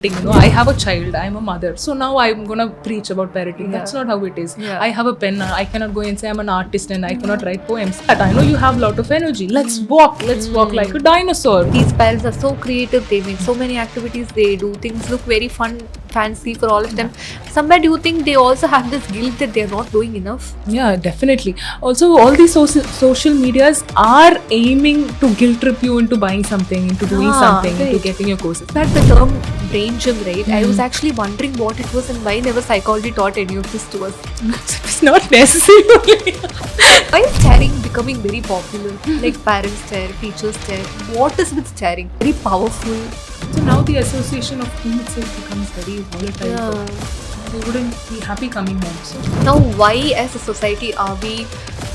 I have a child, I'm a mother, so now I'm gonna preach about parenting. That's not how it is. I have a pen, I cannot go and say I'm an artist and I cannot write poems. But I know you have a lot of energy. Let's walk like a dinosaur. These parents are so creative, they make so many activities, they do things look very fun, fancy for all of them. Somewhere do you think they also have this guilt that they're not doing enough? Yeah, definitely. Also, all these social medias are aiming to guilt trip you into buying something, into doing something, into getting your courses. That's the term brain gym, right? I was actually wondering what it was and why never psychology taught any of this to us. It's not necessary. Why is staring becoming very popular? Like parents stare, teachers stare. What is with staring? Very powerful. So now the association of home itself becomes very volatile. Yeah. They wouldn't be happy coming home. So Now, why as a society are we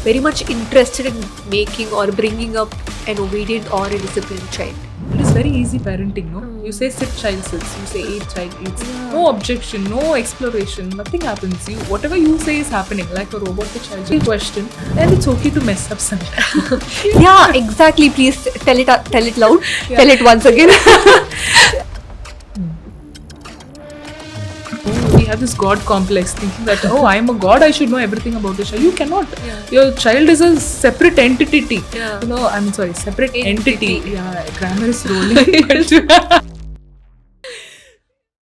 very much interested in making or bringing up an obedient or a disciplined child? it is very easy parenting, no? You say sit, child sits. You say eat, child eats. No objection, no exploration, nothing happens. Whatever you say is happening, like a robot. The child will question, and it's okay to mess up sometimes. Yeah, exactly. Please tell it loud. Yeah. Tell it once again. We have this god complex, thinking that I am a god, I should know everything about the child. You cannot. Your child is a separate entity. I'm sorry, separate entity. Yeah, grammar is rolling.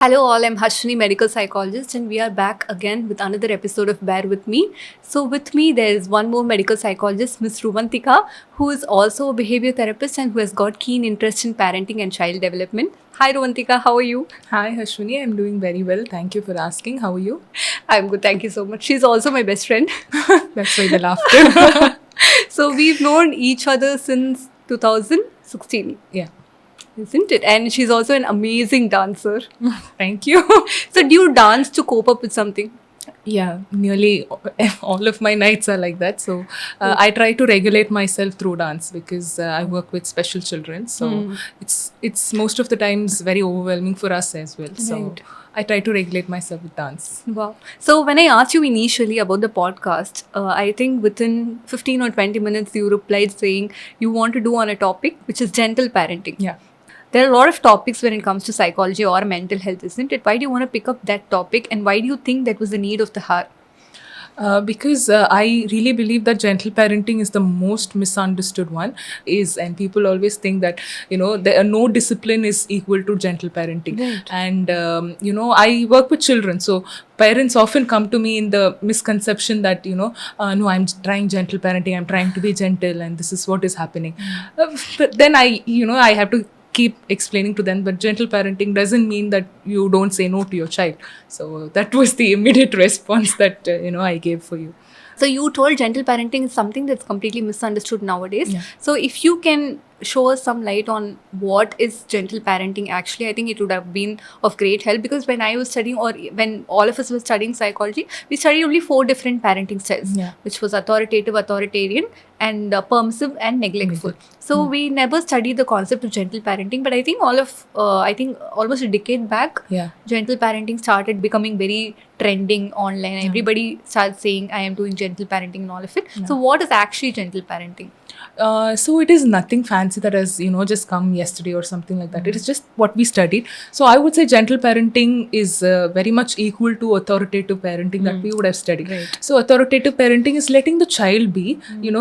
Hello all, I'm Hashini, medical psychologist, and we are back again with another episode of Bear With Me. So with me there is one more medical psychologist, Ms. Ruvantika, who is also a behavior therapist and who has got keen interest in parenting and child development. Hi Ruvantika, how are you? Hi Ashwini, I'm doing very well. Thank you for asking. How are you? I'm good, thank you so much. She's also my best friend. That's why the laughter. So we've known each other since 2016. Yeah. Isn't it? And she's also an amazing dancer. Thank you. So do you dance to cope up with something? Yeah, nearly all of my nights are like that. So I try to regulate myself through dance because I work with special children. So it's most of the times very overwhelming for us as well. So Right. I try to regulate myself with dance. Wow. So when I asked you initially about the podcast, I think within 15 or 20 minutes you replied saying you want to do on a topic which is gentle parenting. Yeah. There are a lot of topics when it comes to psychology or mental health, isn't it? Why do you want to pick up that topic and why do you think that was the need of the hour? Because I really believe that gentle parenting is the most misunderstood one. And people always think that no discipline is equal to gentle parenting. Right. And I work with children, so parents often come to me in the misconception that no, I'm trying gentle parenting, I'm trying to be gentle, and this is what is happening. But then I have to keep explaining to them, but gentle parenting doesn't mean that you don't say no to your child. So that was the immediate response that I gave for you. So you told gentle parenting is something that's completely misunderstood nowadays. Yeah. So if you can show us some light on what is gentle parenting actually, I think it would have been of great help, because when I was studying, or when all of us were studying psychology, we studied only 4 different parenting styles, Yeah. which was authoritative, authoritarian, and permissive and neglectful. So we never studied the concept of gentle parenting, but I think almost a decade back, Yeah. gentle parenting started becoming very trending online. Everybody starts saying I am doing gentle parenting and all of it. So what is actually gentle parenting? So it is nothing fancy that has just come yesterday or something like that. It is just what we studied. So I would say gentle parenting is very much equal to authoritative parenting that we would have studied. Right. So authoritative parenting is letting the child be,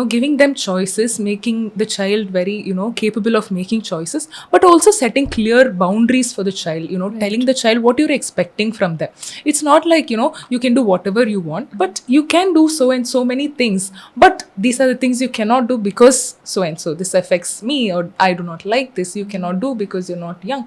giving them choices, making the child very capable of making choices, but also setting clear boundaries for the child. Telling the child what you're expecting from them. It's not like you can do whatever you want, but you can do so and so many things. But these are the things you cannot do because so and so, this affects me, or I do not like this, you cannot do because you're not young.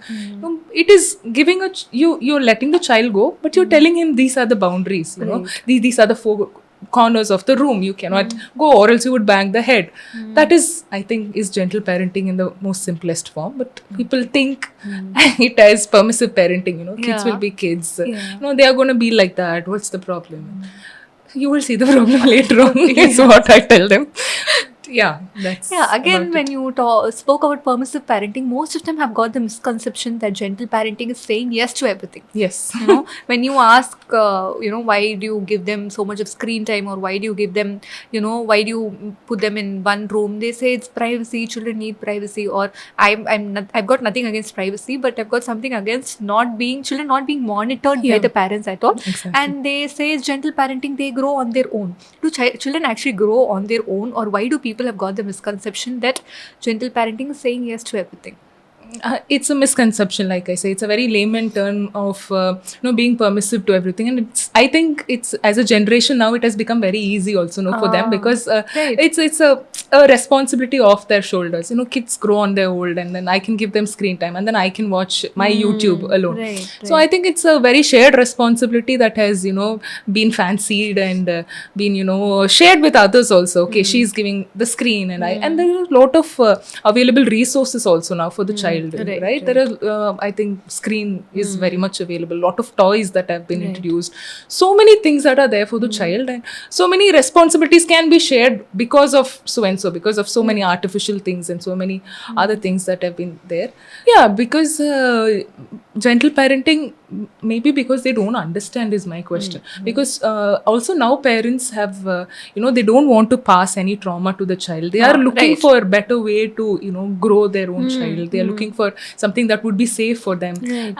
It is giving you're letting the child go, but you're telling him these are the boundaries. These are the 4 corners of the room, you cannot go, or else you would bang the head. That is, I think, is gentle parenting in the most simplest form. But people think it as permissive parenting. Kids will be kids. They are going to be like that. What's the problem? You will see the problem later on. Is what I tell them. Yeah, that's Yeah, again, about when it. you spoke about permissive parenting, most of them have got the misconception that gentle parenting is saying yes to everything. Yes. You know, when you ask, why do you give them so much of screen time, or why do you give them, why do you put them in one room? They say it's privacy. Children need privacy, or I've got nothing against privacy, but I've got something against children not being monitored by Yeah. the parents at all. Exactly. And they say it's gentle parenting. They grow on their own. Do children actually grow on their own, or why do people have got the misconception that gentle parenting is saying yes to everything? It's a misconception, like I say. It's a very layman term of being permissive to everything, and I think it's, as a generation now, it has become very easy also, for them, because right. it's a responsibility off their shoulders. Kids grow on their old, and then I can give them screen time, and then I can watch my YouTube alone. right, So I think it's a very shared responsibility that has been fancied and been shared with others also. Okay, she's giving the screen, and there are a lot of available resources also now for the child. Right? There are, I think, screen is very much available. Lot of toys that have been introduced. So many things that are there for the child, and so many responsibilities can be shared because of so and so, because of so many artificial things and so many other things that have been there. Yeah, because gentle parenting, maybe because they don't understand, is my question. Because also now parents have, they don't want to pass any trauma to the child. They are looking right. for a better way to grow their own child. They are looking for something that would be safe for them. Right.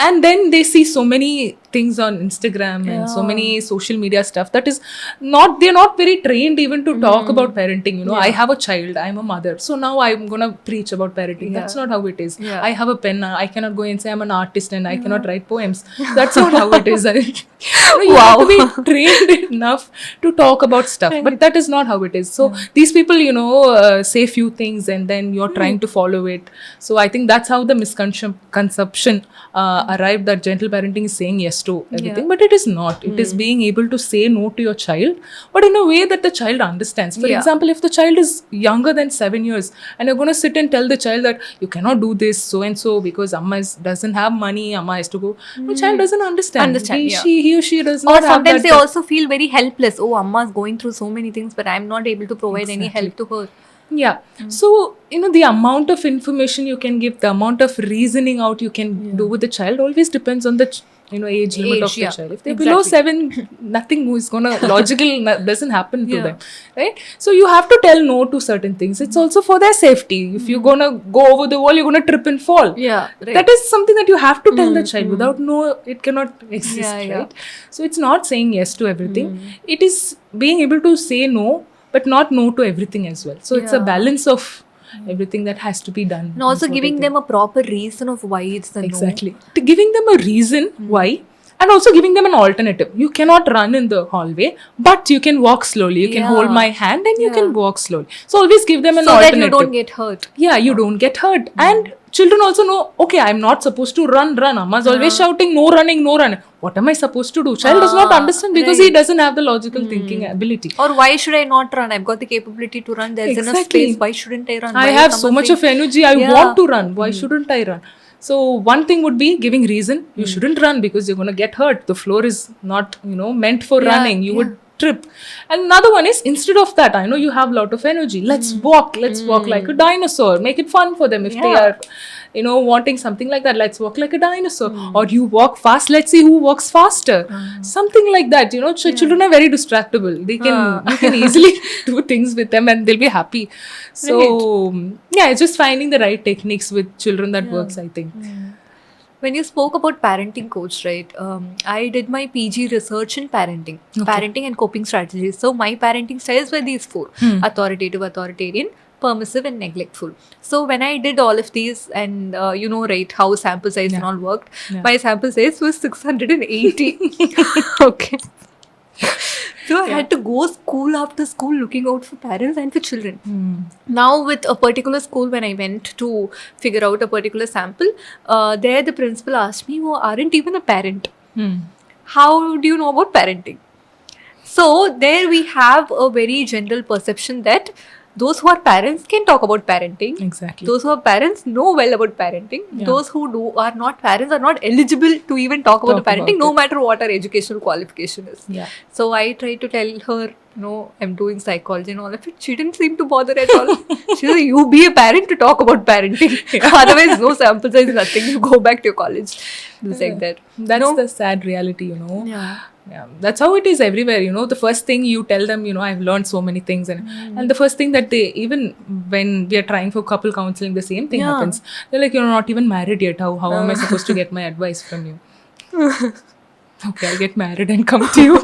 And then they see so many things on Instagram and so many social media stuff that is they're not very trained even to talk about parenting. I have a child, I'm a mother, so now I'm gonna preach about parenting. That's not how it is. Yeah. I have a pen, I cannot go and say I'm an artist and I cannot write poems. That's not how it is. You have to be trained enough to talk about stuff, but that is not how it is. So these people say few things and then you're trying to follow it. So I think that's how the misconception arrived, that gentle parenting is saying yes to everything. But it is not. It is being able to say no to your child, but in a way that the child understands. For example, if the child is younger than 7 years and you're going to sit and tell the child that you cannot do this so and so because Amma doesn't have money, Amma has to go, the child doesn't understand. He or she does not Or have sometimes that. they also feel very helpless. Oh, Amma is going through so many things, but I'm not able to provide any help to her. Yeah. So, the amount of information you can give, the amount of reasoning out you can do with the child always depends on the age limit of the child. If they're below 7, nothing is gonna doesn't happen to them, right? So you have to tell no to certain things. It's also for their safety. If you're gonna go over the wall, you're gonna trip and fall. Yeah, right. That is something that you have to tell the child. Without no, it cannot exist, right? So it's not saying yes to everything. It is being able to say no, but not no to everything as well. So it's a balance of everything that has to be done. And also giving them a proper reason of why it's the Exactly. Giving them a reason why, and also giving them an alternative. You cannot run in the hallway, but you can walk slowly. You can hold my hand and you can walk slowly. So always give them an so alternative. that you don't get hurt. Yeah, you don't get hurt. And children also know, okay, I'm not supposed to run. Amma's always shouting, no running, no running. What am I supposed to do? Child does not understand because he doesn't have the logical thinking ability. Or why should I not run? I've got the capability to run. There's enough space. Why shouldn't I run? I have so much of energy. I want to run. Why shouldn't I run? So one thing would be giving reason. You shouldn't run because you're going to get hurt. The floor is not, meant for running. You would trip. And another one is, instead of that, I know you have a lot of energy. Let's walk like a dinosaur. Make it fun for them. If they are, wanting something like that, let's walk like a dinosaur. Or you walk fast, let's see who walks faster. Something like that, children are very distractible. You can easily do things with them and they'll be happy. So it's just finding the right techniques with children that works, I think. When you spoke about parenting coach, right? I did my PG research in parenting and coping strategies. So my parenting styles were these 4: authoritative, authoritarian, permissive, and neglectful. So when I did all of these, and right, how sample size and all worked, my sample size was 680. Okay. So I had to go school after school looking out for parents and for children. Now with a particular school, when I went to figure out a particular sample, there the principal asked me, "You aren't even a parent. How do you know about parenting?" So there we have a very general perception that those who are parents can talk about parenting. Exactly. Those who are parents know well about parenting. Those who are not parents are not eligible to even talk about the parenting, no matter what our educational qualification is. Yeah. So I tried to tell her I'm doing psychology and all of it. She didn't seem to bother at all. She was like, you be a parent to talk about parenting. Otherwise, no sample size, nothing. You go back to your college. It was like that. That's the sad reality, Yeah. Yeah, that's how it is everywhere. The first thing you tell them, I've learned so many things, and the first thing that they, even when we are trying for couple counseling, the same thing happens. They're like, you're not even married yet. How am I supposed to get my advice from you? Okay, I'll get married and come to you.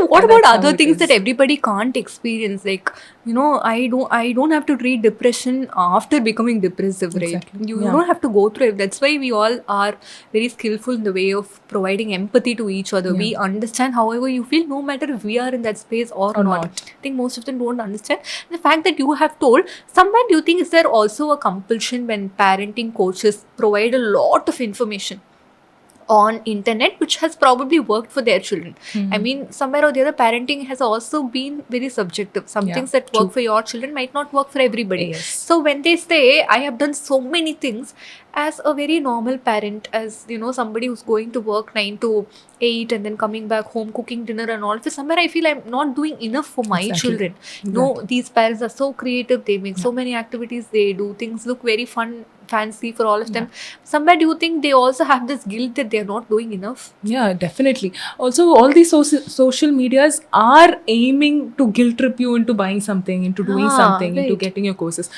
What And about that's how other it things is. that everybody can't experience? Like, I don't have to treat depression after becoming depressive, right? Exactly. You Yeah. don't have to go through it. That's why we all are very skillful in the way of providing empathy to each other. Yeah. We understand however you feel, no matter if we are in that space or Or not. not. I think most of them don't understand. The fact that you have told, somewhere do you think is there also a compulsion when parenting coaches provide a lot of information on internet which has probably worked for their children? I mean, somewhere or the other, parenting has also been very subjective. Some Yeah, things that work true. for your children might not work for everybody. Yes. So when they say I have done so many things as a very normal parent, as somebody who's going to work 9 to 8 and then coming back home, cooking dinner and all, for somewhere I feel I'm not doing enough for my Exactly. children. Exactly. These parents are so creative, they make so many activities, they do things look very fun, fancy for all of them. Somewhere do you think they also have this guilt that they're not doing enough? Yeah, definitely. Also, all these social medias are aiming to guilt trip you into buying something, into doing something, into Right. getting your courses.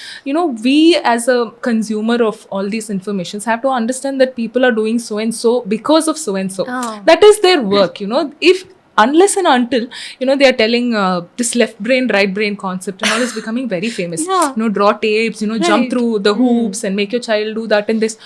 We as a consumer of all these informations have to understand that people are doing so and so because of so and so. Ah. That is their work. If unless and until they are telling this left brain right brain concept and all is becoming very famous. Yeah. Draw tapes, jump Right. through the hoops and make your child do that and this.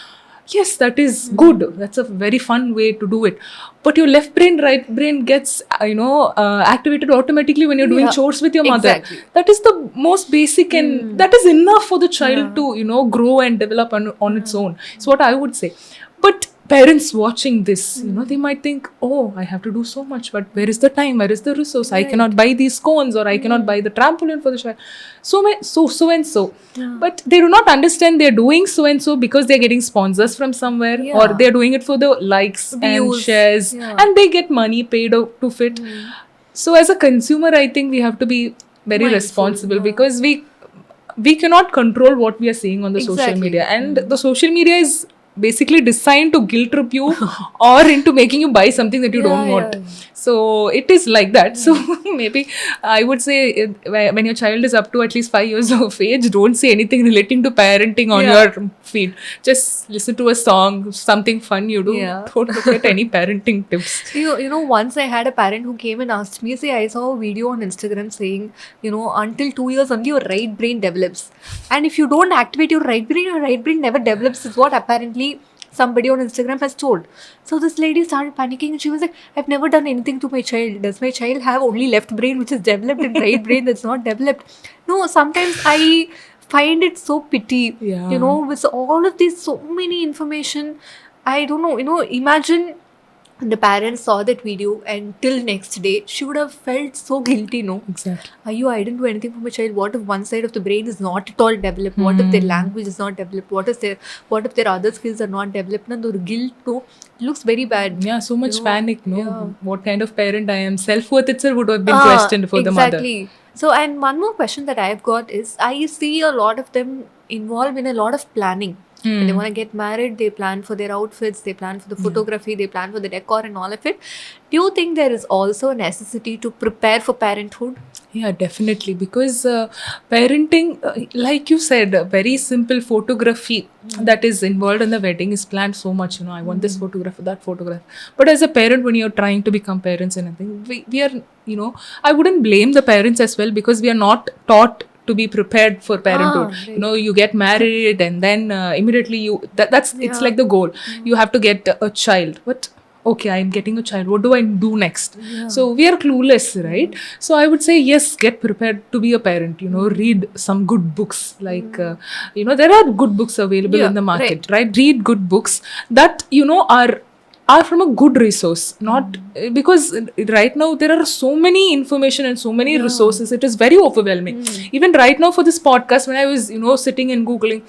Yes, that is good. That's a very fun way to do it. But your left brain, right brain gets, activated automatically when you're doing Yeah, chores with your mother. exactly. That is the most basic, and that is enough for the child to, grow and develop on its own. It's what I would say. But parents watching this, they might think, oh, I have to do so much, but where is the time? Where is the resource? I cannot buy these cones, or I cannot buy the trampoline for the child. So and so. But they do not understand they're doing so and so because they're getting sponsors from somewhere, or Yeah. they're doing it for the likes and Views. shares, Yeah. and they get money paid out to fit. So as a consumer, I think we have to be very Mindful, responsible, yeah. because we cannot control what we are seeing on the social Exactly. media, and the social media is basically designed to guilt trip you or into making you buy something that you don't Yeah, want. yeah. So it is like that. So maybe I would say, when your child is up to at least 5 years of age, don't say anything relating to parenting on Yeah. your feed. Just listen to a song, something fun you do. Yeah. Don't look at any parenting tips. Once I had a parent who came and asked me, say, I saw a video on Instagram saying, until 2 years only your right brain develops. And if you don't activate your right brain never develops, is what apparently somebody on Instagram has told. So this lady started panicking and she was like, I've never done anything to my child. Does my child have only left brain which is developed and right brain that's not developed? No, sometimes I find it so pity. Yeah. With all of these so many information, I don't know, imagine the parents saw that video and till next day she would have felt so guilty, no? Exactly. I didn't do anything for my child. What if one side of the brain is not at all developed? What if their language is not developed? What if their other skills are not developed? And the guilt, no, looks very bad. Yeah, so much panic, no? yeah. What kind of parent I am? Self-worth itself would have been questioned for the mother. Exactly. So, and one more question that I've got is, I see a lot of them involved in a lot of planning. When they want to get married, they plan for their outfits, they plan for the photography, they plan for the decor and all of it. Do you think there is also a necessity to prepare for parenthood? Yeah, definitely. Because parenting, like you said, a very simple photography that is involved in the wedding is planned so much. I want this photograph, that photograph. But as a parent, when you're trying to become parents and everything, we are, I wouldn't blame the parents as well, because we are not taught to be prepared for parenthood. Right. You get married and then immediately that's it's like the goal. You have to get a child. But okay, I'm getting a child. What do I do next? So we are clueless, right? So I would say, yes, get prepared to be a parent. Read some good books. Like, there are good books available Yeah, in the market, right? Read good books that, are are from a good resource, not because right now there are so many information and so many resources. It is very overwhelming. Even right now for this podcast, when I was sitting and googling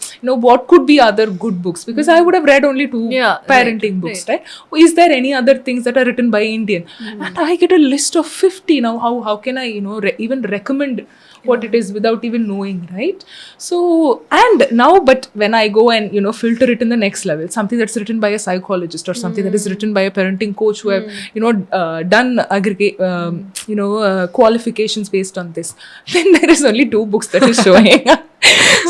what could be other good books, because I would have read only two parenting books, right? Is there any other things that are written by Indian? And I get a list of 50 now. How can I even recommend what it is without even knowing, right? So, and now, but when I go and filter it in the next level, something that's written by a psychologist or something that is written by a parenting coach who have done aggregate qualifications based on this, then there is only 2 books that is showing.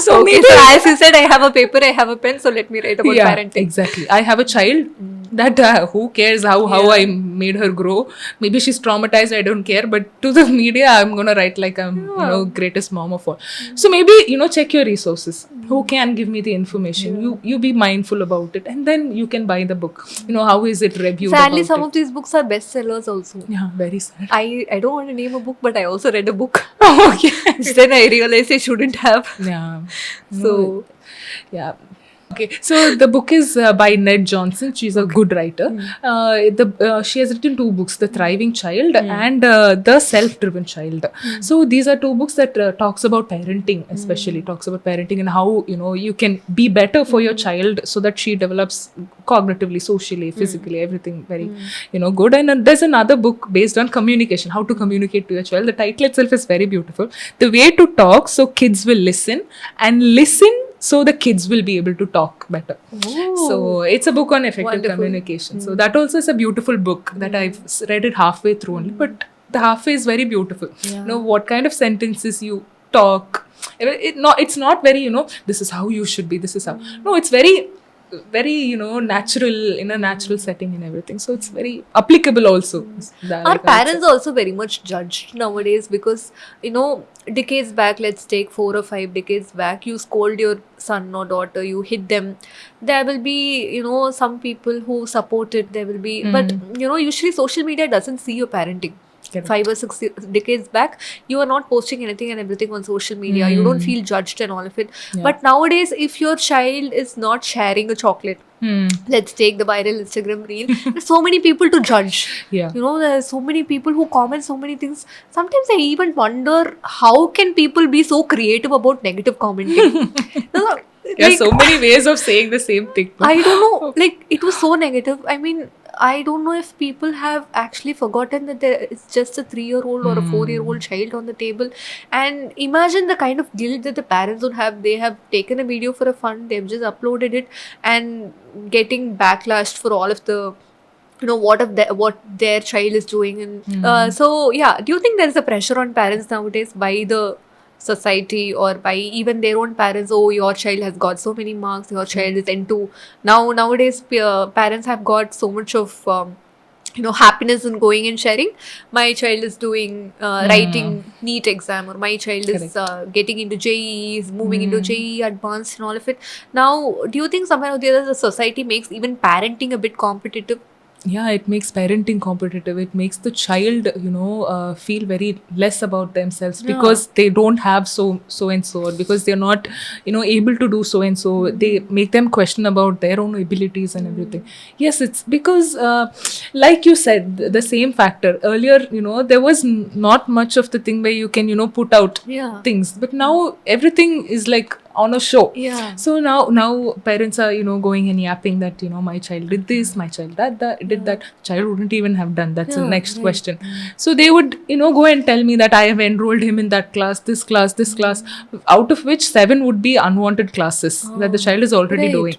So okay, maybe, so as you said, I have a paper, I have a pen, so let me write about parenting. Exactly. I have a child that who cares how I made her grow. Maybe she's traumatized, I don't care, but to the media I'm gonna write like I'm greatest mom of all. So maybe check your resources, who can give me the information. You be mindful about it, and then you can buy the book. How is it reviewed? Sadly, about some it. of these books are bestsellers also. Yeah, very sad. I don't want to name a book, but I also read a book. Okay. Then I realized I shouldn't have. Yeah. So yeah. Okay, so the book is by Ned Johnson. She's a good writer. She has written 2 books, The Thriving Child and The Self-Driven Child. So these are 2 books that talks about parenting, especially talks about parenting and how you can be better for your child so that she develops cognitively, socially, physically, everything very good. And there's another book based on communication, how to communicate to your child. The title itself is very beautiful. The Way to Talk So Kids Will Listen, and Listen so the kids will be able to talk better. So it's a book on effective communication. So that also is a beautiful book that I've read it halfway through only, but the halfway is very beautiful. What kind of sentences you talk. It's not very this is how you should be, this is how. No, it's very natural, in a natural setting and everything. So it's very applicable also. Our parents are also very much judged nowadays, because decades back, let's take 4 or 5 decades back, you scold your son or daughter, you hit them, there will be some people who support it, there will be but usually social media doesn't see your parenting. Correct. 5 or 6 decades back, you are not posting anything and everything on social media. You don't feel judged and all of it. But nowadays, if your child is not sharing a chocolate, let's take the viral Instagram reel, there's so many people to judge. There's so many people who comment so many things. Sometimes I even wonder, how can people be so creative about negative commenting? There are so many ways of saying the same thing. I don't know. Like, it was so negative. I mean, I don't know if people have actually forgotten that there is just a 3-year-old or a 4-year-old child on the table. And imagine the kind of guilt that the parents would have. They have taken a video for a fun, they've just uploaded it, and getting backlashed for all of the what their child is doing. And so yeah, do you think there is a pressure on parents nowadays by the society or by even their own parents? Oh, your child has got so many marks, your child is into nowadays parents have got so much of happiness in going and sharing. My child is doing writing NEET exam, or my child is getting into JEE, is moving into JEE advanced and all of it. Now, do you think somehow or the other the society makes even parenting a bit competitive? Yeah, it makes parenting competitive. It makes the child feel very less about themselves, because they don't have so and so, or because they're not able to do so and so. They make them question about their own abilities and everything. Yes, it's because like you said, the same factor earlier, there was not much of the thing where you can put out things, but now everything is like on a show. So now parents are going and yapping that my child did this, my child did that. Child wouldn't even have done. That's the next question. So they would go and tell me that I have enrolled him in that class, this class, out of which 7 would be unwanted classes that the child is already doing.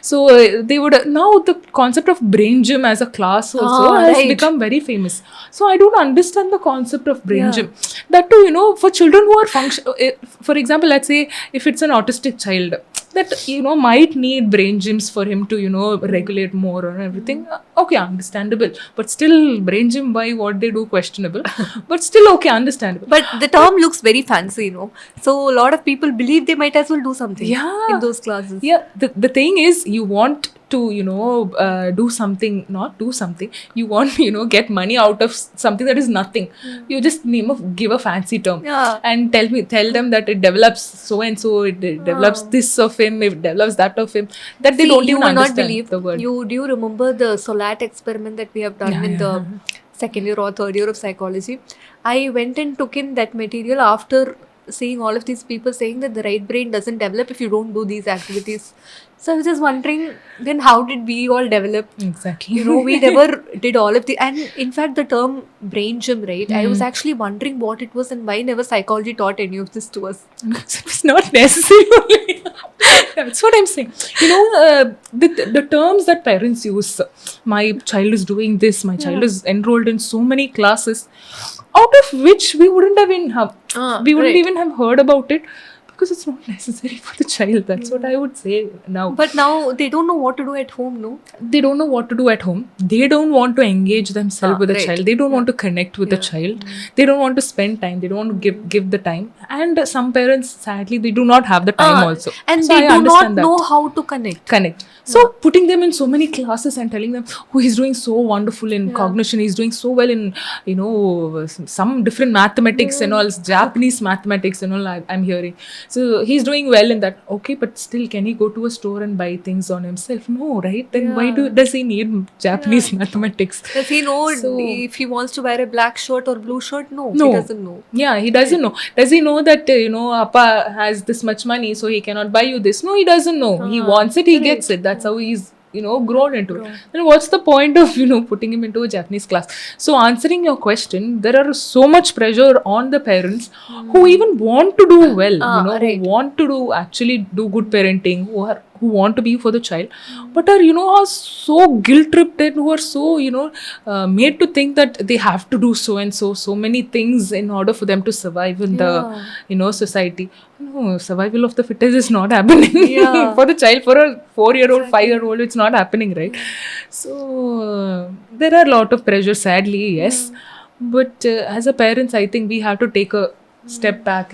So they would now the concept of brain gym as a class also has become very famous. So I don't understand the concept of brain gym. That too, for children who are for example, let's say if it's an autistic child that might need brain gyms for him to regulate more or everything. Okay, understandable. But still, brain gym, why what they do questionable. But still, okay, understandable. But the term looks very fancy, So a lot of people believe they might as well do something in those classes. Yeah, the thing is, you want to, do something, not do something, you want, get money out of something that is nothing. You just give a fancy term Yeah. and tell them that it develops so and so, it develops this of him, it develops that of him, that they See, don't you even will not understand believe. the word. Do you remember the SOLAT experiment that we have done Yeah, in the second year or third year of psychology? I went and took in that material after seeing all of these people saying that the right brain doesn't develop if you don't do these activities. So I was just wondering, then how did we all develop? Exactly. We never did all of the, and in fact the term brain gym, right? I was actually wondering what it was and why never psychology taught any of this to us. It's not necessary only. That's what I'm saying. The terms that parents use, my child is doing this, my child is enrolled in so many classes, out of which we wouldn't Right. even have heard about it, because it's not necessary for the child. That's what I would say now. But now they don't know what to do at home, no? They don't know what to do at home. They don't want to engage themselves with the Right. child. They don't want to connect with the child. They don't want to spend time. They don't want to give the time. And some parents, sadly, they do not have the time also. And So they I do not understand that. know how to connect. So putting them in so many classes and telling them, oh, he's doing so wonderful in cognition, he's doing so well in, some different mathematics and all, Japanese mathematics and all, I'm hearing. So he's doing well in that. Okay, but still, can he go to a store and buy things on himself? No, right? Then why does he need Japanese mathematics? Does he know So- if he wants to wear a black shirt or blue shirt? No, No. he doesn't know. Yeah, he doesn't know. Does he know that, Appa has this much money, so he cannot buy you this? No, he doesn't know. He wants it, he gets it. That's how he's, grown into it. Then what's the point of, putting him into a Japanese class? So answering your question, there are so much pressure on the parents who even want to do well, right. who want to actually do good parenting, who want to be for the child, but are, are so guilt tripped and who are so, made to think that they have to do so and so many things in order for them to survive in the, society. No, survival of the fittest is not happening for the child. For a 4-year-old, 5-year-old, it's not happening, right? So there are a lot of pressure, sadly, yes. But as a parents, I think we have to take a step back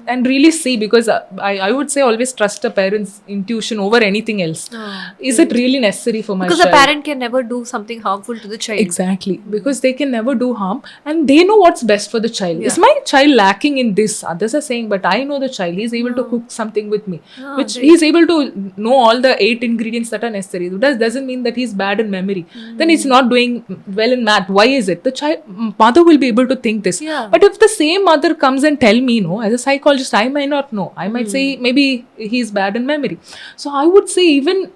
and really see, because I would say always trust a parent's intuition over anything else. Is it really necessary for my Because child? a parent can never do something harmful to the child. Exactly, because they can never do harm and they know what's best for the child. Is my child lacking in this? Others are saying, but I know the child. He's able to cook something with me, which he's able to know all the 8 ingredients that are necessary. Doesn't mean that he's bad in memory. Then he's not doing well in math. Why is it? The mother will be able to think this. Yeah. But if the same mother comes and tell me, as a psychologist, I might not know. I might say maybe he's bad in memory. So I would say even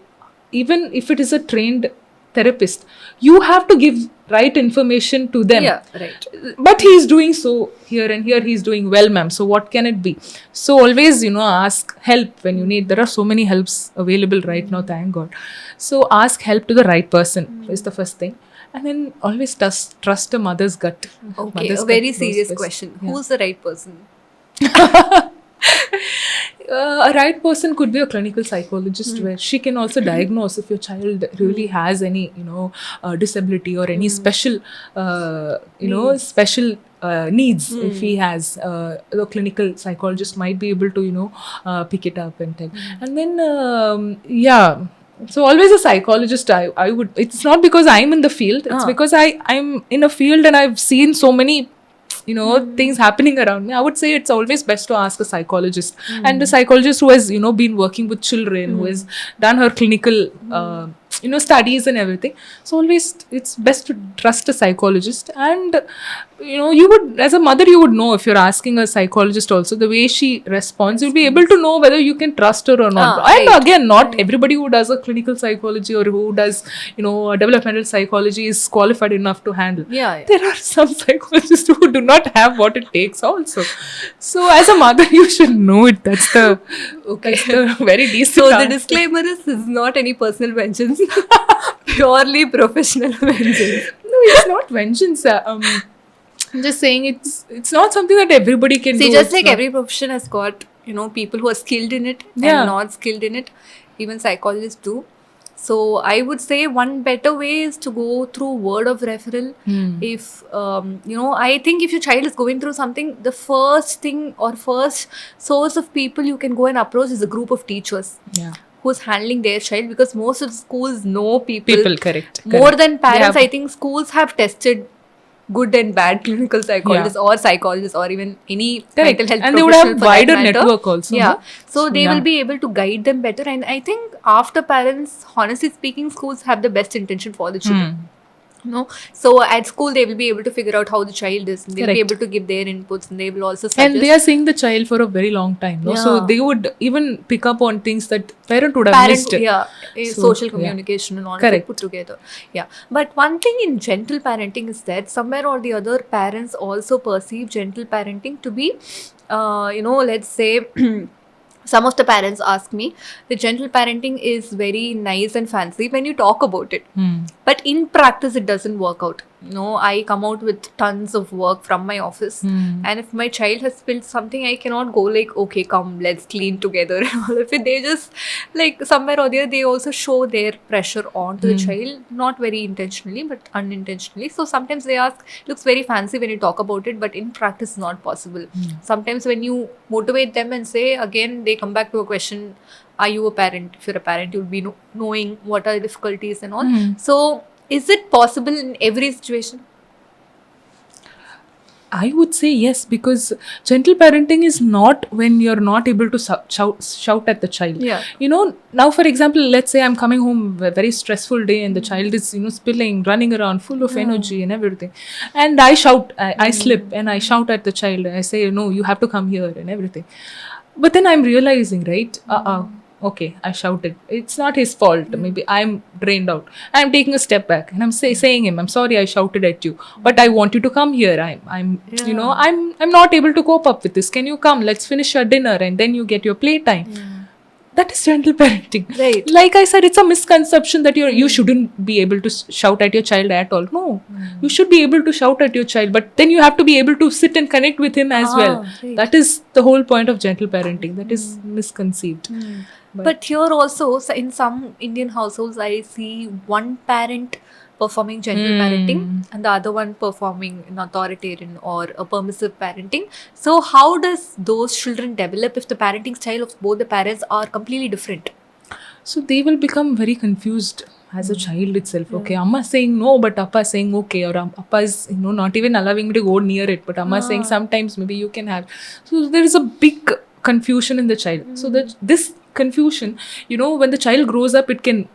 if it is a trained therapist, you have to give right information to them. Yeah, right. But he's doing so here and here he's doing well, ma'am. So what can it be? So always, ask help when you need. There are so many helps available right now, thank God. So ask help to the right person is the first thing. And then always trust a mother's gut. Okay, Mother's a very gut knows serious best. question. Yeah. Who's the right person? A right person could be a clinical psychologist, where she can also diagnose if your child really has any, disability or any special, special needs. If he has, the clinical psychologist might be able to, pick it up and tell. And then, so always a psychologist. I would. It's not because I'm in the field. It's because I'm in a field and I've seen so many, things happening around me. I would say it's always best to ask a psychologist, and a psychologist who has, been working with children, who has done her clinical, studies and everything. So always it's best to trust a psychologist. And you would, as a mother, you would know if you're asking a psychologist also, the way she responds, you'll be able to know whether you can trust her or not. And again, not everybody who does a clinical psychology or who does, a developmental psychology is qualified enough to handle. Yeah. There are some psychologists who do not have what it takes also. So as a mother, you should know it. That's the very decent So the answer. disclaimer is, this is not any personal vengeance. Purely professional vengeance. No, it's not vengeance. I'm just saying it's not something that everybody can do. See, just It's like not- every profession has got, people who are skilled in it Yeah. and not skilled in it. Even psychologists do. So I would say one better way is to go through word of referral. If, I think if your child is going through something, the first thing or first source of people you can go and approach is a group of teachers. Yeah. who's handling their child, because most of the schools know people, People, correct. more correct. than They parents. have- I think schools have tested good and bad clinical psychologists or psychologists or even any mental health and they would professional have for that wider matter. network also, Yeah, no? so they yeah. will be able to guide them better. And I think after parents, honestly speaking, schools have the best intention for the children. No, so at school they will be able to figure out how the child is, and they'll be Correct. able to give their inputs, and they will also suggest. And they are seeing the child for a very long time, no? So Yeah. they would even pick up on things that parent would have missed. So, social yeah. communication and all of it Correct. put together. Yeah, but one thing in gentle parenting is that somewhere or the other, parents also perceive gentle parenting to be, let's say. Some of the parents ask me, the gentle parenting is very nice and fancy when you talk about it, but in practice it doesn't work out. I come out with tons of work from my office, and if my child has spilled something, I cannot go like, okay, come, let's clean together and all of it. They just, like, somewhere or the other, they also show their pressure onto the child, not very intentionally but unintentionally. So sometimes they ask, looks very fancy when you talk about it, but in practice not possible. Sometimes when you motivate them and say, again they come back to a question, are you a parent? If you're a parent, you'll be knowing what are the difficulties and all. So is it possible in every situation? I would say yes, because gentle parenting is not when you're not able to shout at the child. Yeah. Now for example, let's say I'm coming home a very stressful day and the child is, spilling, running around, full of energy and everything. And I shout, I slip and I shout at the child. I say, no, you have to come here and everything. But then I'm realizing, right? Okay, I shouted. It's not his fault. Maybe I'm drained out. I'm taking a step back and I'm saying him, I'm sorry I shouted at you, but I want you to come here. I'm not able to cope up with this. Can you come? Let's finish your dinner and then you get your playtime. That is gentle parenting. Right. Like I said, it's a misconception that you shouldn't be able to shout at your child at all. No, you should be able to shout at your child, but then you have to be able to sit and connect with him as well. Right. That is the whole point of gentle parenting. That is misconceived. But here also, in some Indian households, I see one parent performing gentle parenting and the other one performing an authoritarian or a permissive parenting. So how does those children develop if the parenting style of both the parents are completely different? So they will become very confused as a child itself. Okay, Amma saying no, but Appa saying okay, or Appa is not even allowing me to go near it, but Amma saying sometimes maybe you can have. So there is a big confusion in the child. So that this confusion, when the child grows up, it can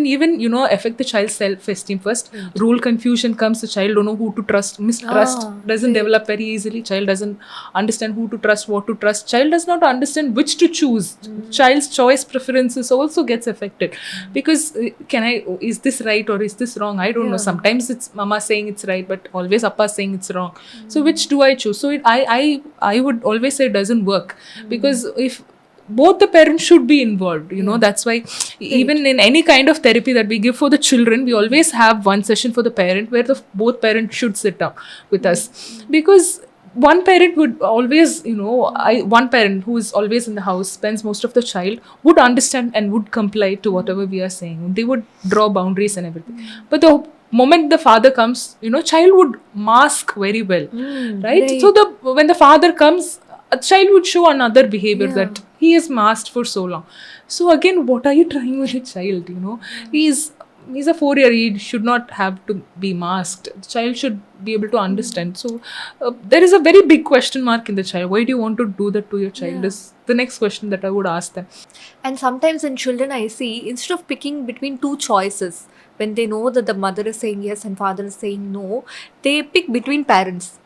even affect the child's self-esteem first. Rule confusion comes, the child don't know who to trust. Mistrust doesn't develop very easily. Child doesn't understand who to trust, what to trust. Child does not understand which to choose. Child's choice preferences also gets affected, because is this right or is this wrong? I don't know. Sometimes it's mama saying it's right, but always appa saying it's wrong. So which do I choose? So I would always say it doesn't work, because if both the parents should be involved, that's why even in any kind of therapy that we give for the children, we always have one session for the parent where both parents should sit down with us, because one parent would always, one parent who is always in the house, spends most of the child, would understand and would comply to whatever we are saying. They would draw boundaries and everything. But the moment the father comes, child would mask very well, right? So when the father comes, a child would show another behavior that he is masked for so long. So again, what are you trying with a child? He's a 4-year. He should not have to be masked. The child should be able to understand. So there is a very big question mark in the child. Why do you want to do that to your child? Is the next question that I would ask them. And sometimes in children, I see, instead of picking between two choices, when they know that the mother is saying yes and father is saying no, they pick between parents.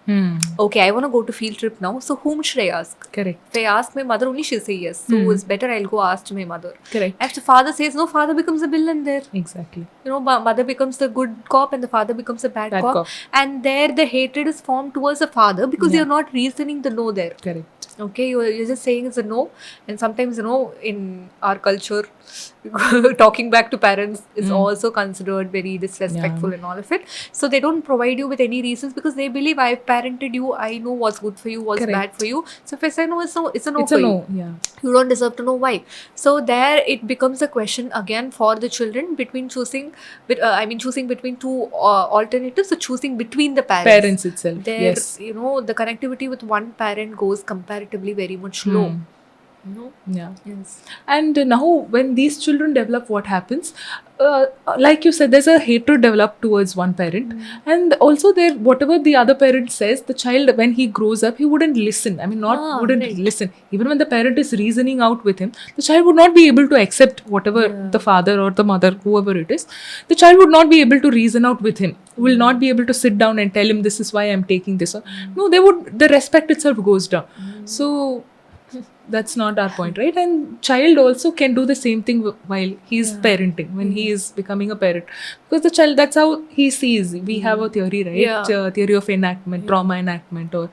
Okay, I want to go to field trip now, so whom should I ask? Correct. If I ask my mother, only she'll say yes. So it's better I'll go ask to my mother. Correct. If the father says no, father becomes a villain there. Exactly. Mother becomes the good cop and the father becomes the bad cop. And there the hatred is formed towards the father, because you're not reasoning the no there. Correct. Okay, you're just saying it's a no. And sometimes, in our culture, talking back to parents is also considered very disrespectful and all of it. So they don't provide you with any reasons, because they believe, I've parented you, I know what's good for you, what's bad for you. So if I say no, it's a no for you. Yeah. You don't deserve to know why. So there it becomes a question again for the children between choosing between two alternatives. So choosing between the parents itself. there, yes. the connectivity with one parent goes comparatively very much low. No. Yeah. Yes. And now when these children develop, what happens, like you said, there's a hatred developed towards one parent. And also there, whatever the other parent says, the child, when he grows up, he wouldn't listen. I mean, not wouldn't Right. listen. Even when the parent is reasoning out with him, the child would not be able to accept whatever the father or the mother, whoever it is, the child would not be able to reason out with him, will not be able to sit down and tell him, this is why I'm taking this. No, they would, the respect itself goes down. So that's not our point, right? And child also can do the same thing while he's parenting, when he is becoming a parent, because the child, that's how he sees. We have a theory, right? Yeah. Theory of enactment, trauma enactment, or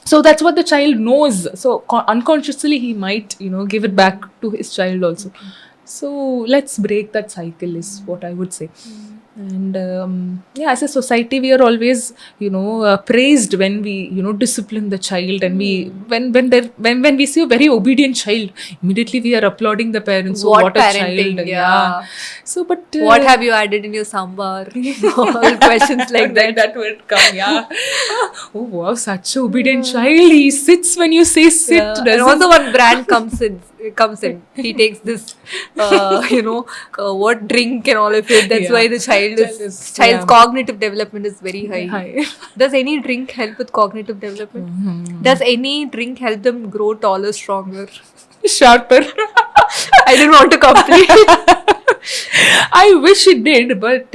so that's what the child knows. So unconsciously he might, give it back to his child also. So let's break that cycle is what I would say. And yeah, as a society we are always, praised when we, discipline the child, and we, when we see a very obedient child, immediately we are applauding the parents. So what a parenting, child. yeah. So but What have you added in your sambar? All questions like that. that would come. Yeah. Oh wow, such a obedient child. He sits when you say sit. Yeah. And doesn't- also one brand comes in. He takes this, what drink and all of it. That's Yeah. why the child's yeah. cognitive development is very high. Hi. Does any drink help with cognitive development? Does any drink help them grow taller, stronger? Sharper. I didn't want to complete. I wish it did, but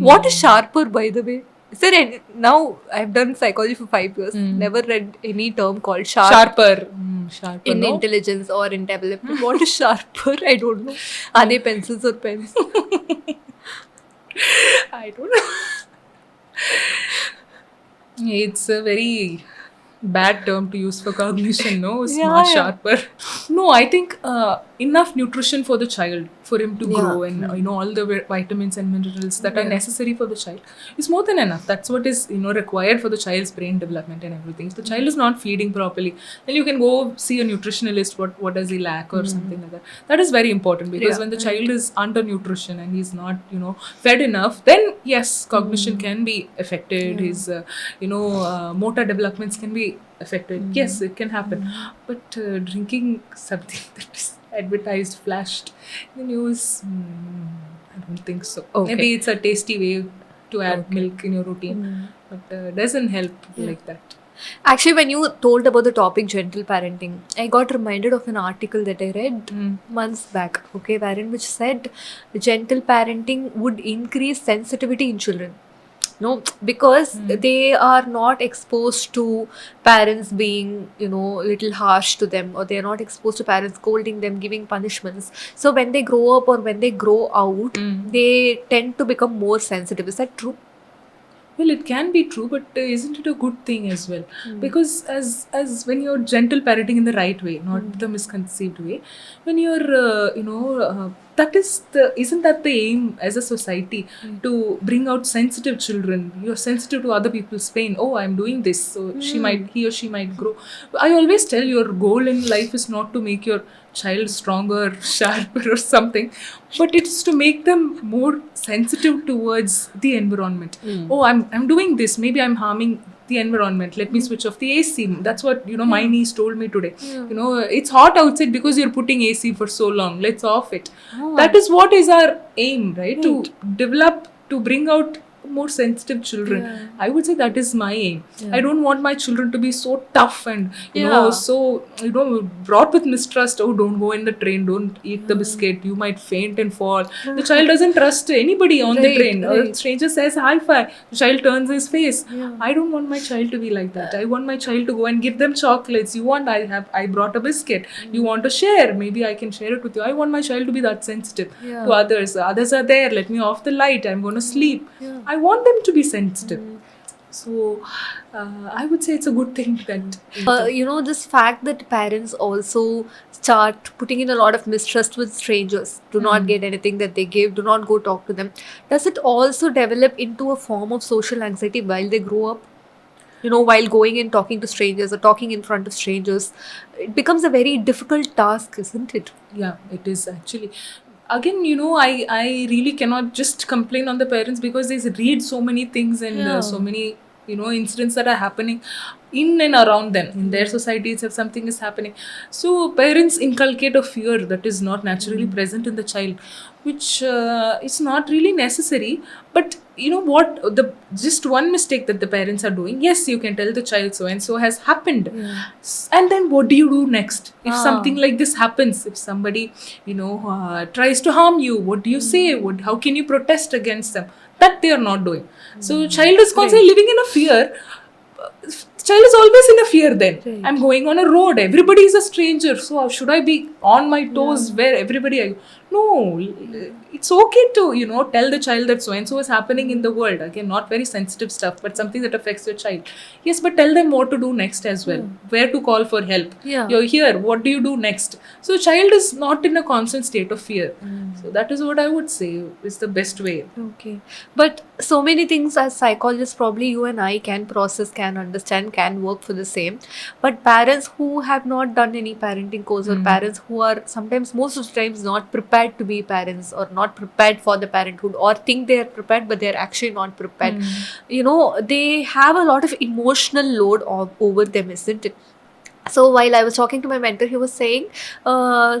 What is sharper, by the way? Is there any, now I've done psychology for 5 years. Never read any term called sharper. Sharper. in no? intelligence or in development. What is sharper? I don't know. Are they pencils or pens? I don't know. It's a very bad term to use for cognition, no? Smart, Yeah. sharper. No, I think enough nutrition for the child, for him to grow, and all the vitamins and minerals that are necessary for the child is more than enough. That's what is required for the child's brain development and everything. If the child is not feeding properly, then you can go see a nutritionalist. What does he lack or something like that. That is very important, because when the child is under nutrition and he's not fed enough, then yes, cognition can be affected. His motor developments can be affected. Yes, it can happen. But drinking something that is advertised, flashed in the news, I don't think so. Okay. Maybe it's a tasty way to add milk in your routine, but doesn't help like that. Actually, when you told about the topic gentle parenting, I got reminded of an article that I read months back, okay, wherein which said gentle parenting would increase sensitivity in children. No, because they are not exposed to parents being, little harsh to them, or they are not exposed to parents scolding them, giving punishments. So when they grow up or when they grow out, they tend to become more sensitive. Is that true? Well, it can be true, but isn't it a good thing as well? Because as when you're gentle parenting in the right way, not the misconceived way, when you're that is isn't that the aim as a society, to bring out sensitive children? You're sensitive to other people's pain. Oh, I'm doing this, so he or she might grow. I always tell, your goal in life is not to make your child stronger, sharper or something, but it's to make them more sensitive towards the environment. Oh, I'm doing this, maybe I'm harming the environment, let me switch off the AC. That's what my niece told me today. It's hot outside because you're putting AC for so long, let's off it. That is what is our aim, right? To develop, to bring out more sensitive children. I would say that is my aim. I don't want my children to be so tough and so brought with mistrust. Oh, don't go in the train, don't eat the biscuit, you might faint and fall. The child doesn't trust anybody on the train. A stranger says hi-fi, the child turns his face. I don't want my child to be like that. I want my child to go and give them chocolates. I brought a biscuit, you want to share, maybe I can share it with you. I want my child to be that sensitive to others. Others are there, let me off the light, I'm going to sleep. I want them to be sensitive. So I would say it's a good thing that This fact that parents also start putting in a lot of mistrust with strangers, do not get anything that they give, do not go talk to them. Does it also develop into a form of social anxiety while they grow up? While going and talking to strangers or talking in front of strangers, it becomes a very difficult task, isn't it? Yeah, it is actually. Again, I really cannot just complain on the parents, because they read so many things and so many incidents that are happening. in and around them in their societies if something is happening. So parents inculcate a fear that is not naturally present in the child, which is not really necessary. But you know what, the just one mistake that the parents are doing, yes, you can tell the child so and so has happened. And then what do you do next if something like this happens? If somebody, tries to harm you, what do you say? How can you protest against them? That they are not doing. So child is constantly living in a fear. Child is always in a fear then. Right. I'm going on a road, everybody is a stranger, so how should I be on my toes where everybody are? No, it's okay to, tell the child that so and so is happening in the world. Again, not very sensitive stuff, but something that affects your child. Yes, but tell them what to do next as well. Where to call for help. Yeah. You're here, what do you do next? So child is not in a constant state of fear. So that is what I would say is the best way. Okay. But so many things as psychologists, probably you and I can process, can understand, can work for the same. But parents who have not done any parenting course, or parents who are sometimes, most of the times, not prepared to be parents, or not prepared for the parenthood, or think they are prepared but they are actually not prepared. They have a lot of emotional load over them, isn't it? So while I was talking to my mentor, he was saying,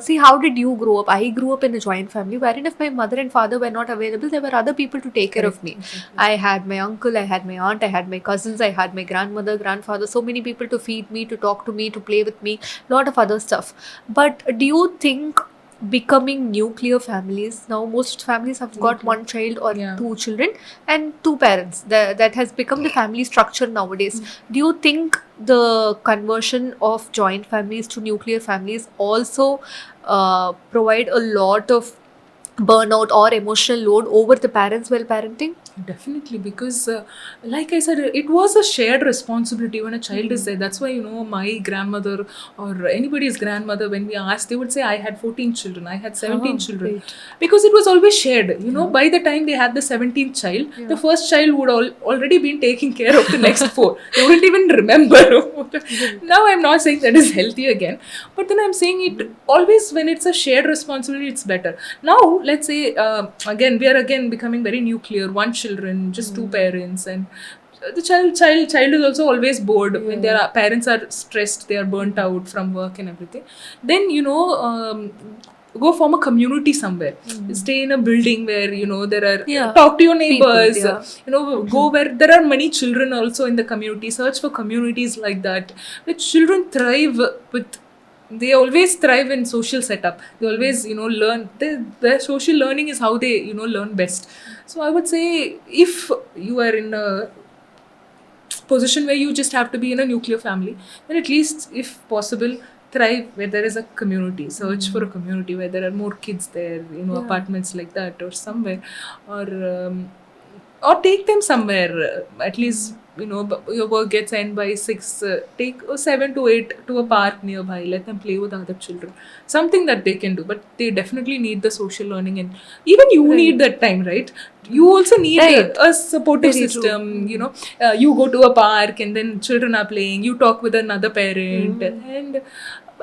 see, how did you grow up? I grew up in a joint family wherein if my mother and father were not available, there were other people to take care of me. I had my uncle, I had my aunt, I had my cousins, I had my grandmother, grandfather, so many people to feed me, to talk to me, to play with me, lot of other stuff. But do you think becoming nuclear families, now most families have got one child or two children and two parents, that has become the family structure nowadays. Do you think the conversion of joint families to nuclear families also provide a lot of burnout or emotional load over the parents while parenting? Definitely, because like I said, it was a shared responsibility when a child is there. That's why, my grandmother or anybody's grandmother, when we asked, they would say, I had 14 children, I had 17 children. Great. Because it was always shared. By the time they had the 17th child, the first child would already been taking care of the next four. They wouldn't even remember. Now I'm not saying that is healthy again, but then I'm saying it always, when it's a shared responsibility, it's better. Now, let's say, again, we are again becoming very nuclear, one children, just two parents, and the child is also always bored when their parents are stressed, they are burnt out from work and everything. Then go form a community somewhere, stay in a building where there are talk to your neighbors, go where there are many children also in the community, search for communities like that where children thrive with. They always thrive in social setup. They always, learn. Their social learning is how they, learn best. So I would say, if you are in a position where you just have to be in a nuclear family, then at least, if possible, thrive where there is a community. Search for a community where there are more kids there, apartments like that, or somewhere, or take them somewhere. At least, your work gets end by 6. Take 7 to 8 to a park nearby. Let them play with other children. Something that they can do. But they definitely need the social learning, and even you need that time, right? You also need a supportive system. You go to a park and then children are playing. You talk with another parent, and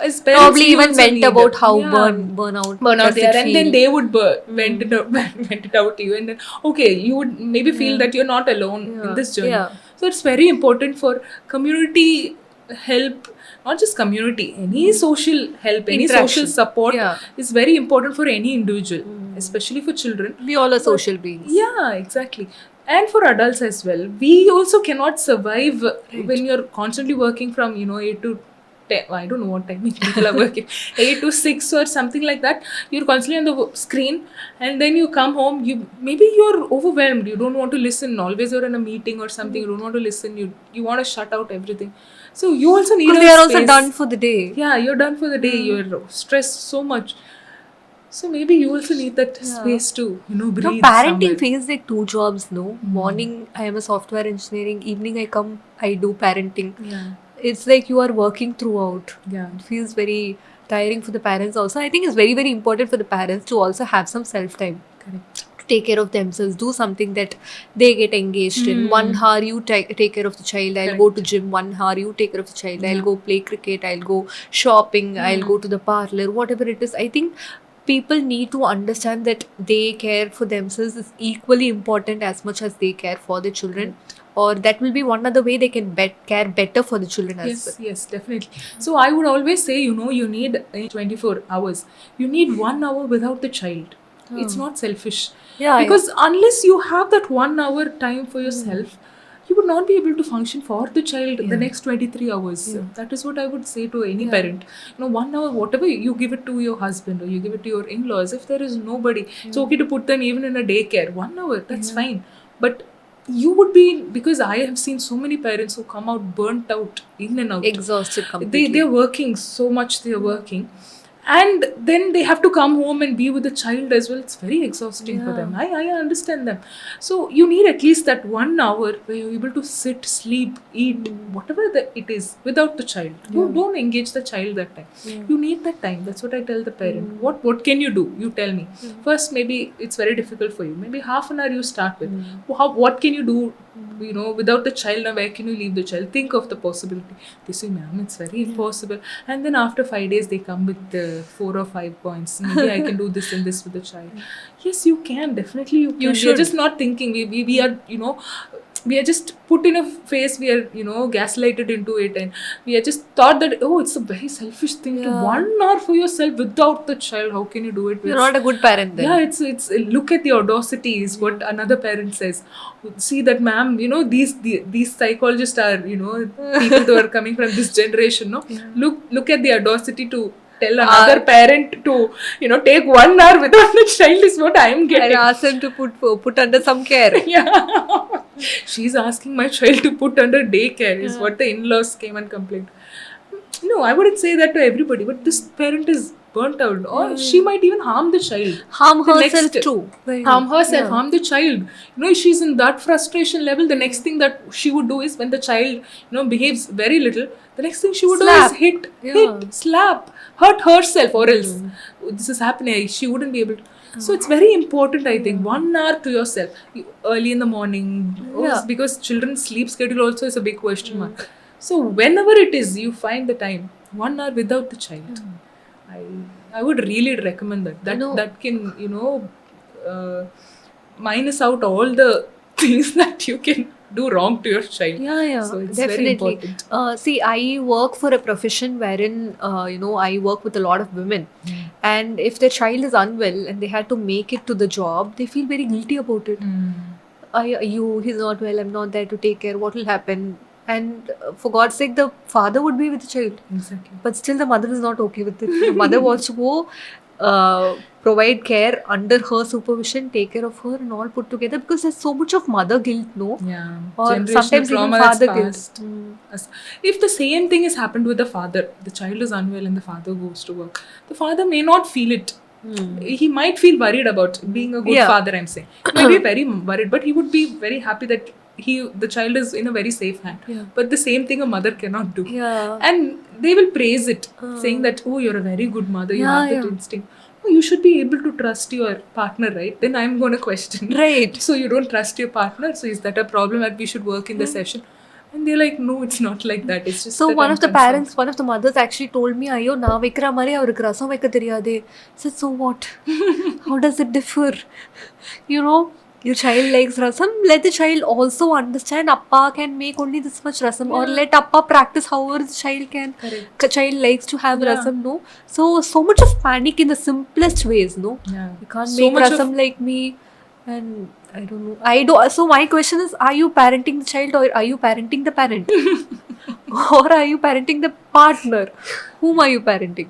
as parents, probably we even also vent need about how burnout does there, it and then feel. they would vent it out to you, and then you would maybe feel that you're not alone in this journey. So it's very important for community help, not just community, any social help, any social support is very important for any individual, especially for children. We all are social beings. Yeah, exactly. And for adults as well. We also cannot survive when you're constantly working from 8 to 10, I don't know what time people are working, 8 to 6 or something like that. You're constantly on the screen, and then you come home, you're overwhelmed, you don't want to listen, always you're in a meeting or something, you don't want to listen, you want to shut out everything. So you also need a we are space. also done for the day. Yeah, you're done for the day, you're stressed so much. So maybe you also need that space to, breathe. Parenting somewhere. feels like two jobs, no? Morning, I am a software engineering. Evening, I come, I do parenting. Yeah. It's like you are working throughout. Yeah. It feels very tiring for the parents also. I think it's very, very important for the parents to also have some self-time. Correct. To take care of themselves, do something that they get engaged in. 1 hour you take care of the child, I'll go to gym. 1 hour you take care of the child, I'll go play cricket, I'll go shopping, I'll go to the parlor, whatever it is. I think people need to understand that they care for themselves is equally important as much as they care for the children. or that will be one other way they can care better for the children as Yes, well. yes, definitely. So I would always say, you need 24 hours. You need 1 hour without the child. It's not selfish. Yeah, Because unless you have that 1 hour time for yourself, you would not be able to function for the child the next 23 hours. That is what I would say to any parent. 1 hour, whatever you give it to your husband or you give it to your in-laws, if there is nobody, it's okay to put them even in a daycare. 1 hour, that's fine. But you would be, because I have seen so many parents who come out burnt out, in and out. Exhausted completely. They're working so much, they're working, and then they have to come home and be with the child as well. It's very exhausting for them. I understand them. So you need at least that 1 hour where you're able to sit, sleep, eat, whatever it is, without the child. Don't engage the child that time. You need that time. That's what I tell the parent. What can you do? You tell me. First, maybe it's very difficult for you. Maybe half an hour you start with. What can you do? Without the child, now where can you leave the child? Think of the possibility. They say, ma'am, it's very impossible. And then after 5 days, they come with 4 or 5 points. Maybe I can do this and this with the child. Yes, you can. Definitely you can. You We should. are just not thinking. We are, we are just put in a phase. We are, gaslighted into it. And we are just thought that, oh, it's a very selfish thing to 1 hour for yourself without the child. How can you do it? You're not a good parent then. Yeah, it's look at the audacity is what another parent says. See that, ma'am, these psychologists are, people who are coming from this generation, no? Look at the audacity to tell another parent to, take 1 hour without the child is what I am And getting. ask them to put under some care. Yeah. She's asking my child to put under daycare is what the in-laws came and complained. No, I wouldn't say that to everybody, but this parent is burnt out, or she might even harm the child. Harm The herself next- too. Very Harm good. herself, harm the child. She's in that frustration level. The next thing that she would do is when the child, behaves very little, the next thing she would do Slap. is hit, Yeah. slap, hurt herself, or else this is happening. She wouldn't be able to. So it's very important, I think, 1 hour to yourself, early in the morning, because children's sleep schedule also is a big question mark. So whenever it is, you find the time, 1 hour without the child. I would really recommend that. That can, minus out all the things that you can do wrong to your child. Yeah, So it's definitely. very important. See, I work for a profession wherein, I work with a lot of women. And if their child is unwell and they had to make it to the job, they feel very guilty about it. He's not well, I'm not there to take care, what will happen? And for God's sake, the father would be with the child. Exactly. But still the mother is not okay with it. The mother wants to go provide care under her supervision, take care of her and all put together, because there's so much of mother guilt, no? Yeah. Or Generational sometimes even trauma that's father guilt. passed. If the same thing has happened with the father, the child is unwell and the father goes to work, the father may not feel it. He might feel worried about being a good father, I'm saying. He might be very worried, but he would be very happy that the child is in a very safe hand. But the same thing a mother cannot do. Yeah. And they will praise it, saying that, oh, you're a very good mother, you have that instinct. Oh, you should be able to trust your partner, right? Then I'm going to question. Right. So you don't trust your partner, so is that a problem that we should work in the session? And they're like, no, it's not like that. It's just So that one I'm of the concerned. parents, one of the mothers actually told me, "Ayyo, na vikra mari avarukku rasam vaikka theriyade." I said, so what? How does it differ? Your child likes rasam. Let the child also understand Appa can make only this much rasam, or let Appa practice however the child can. Correct. Child likes to have rasam, no? So much of panic in the simplest ways, no? Yeah. You can't So make much rasam like me. And I don't know. So my question is, are you parenting the child or are you parenting the parent? Or are you parenting the partner? Whom are you parenting?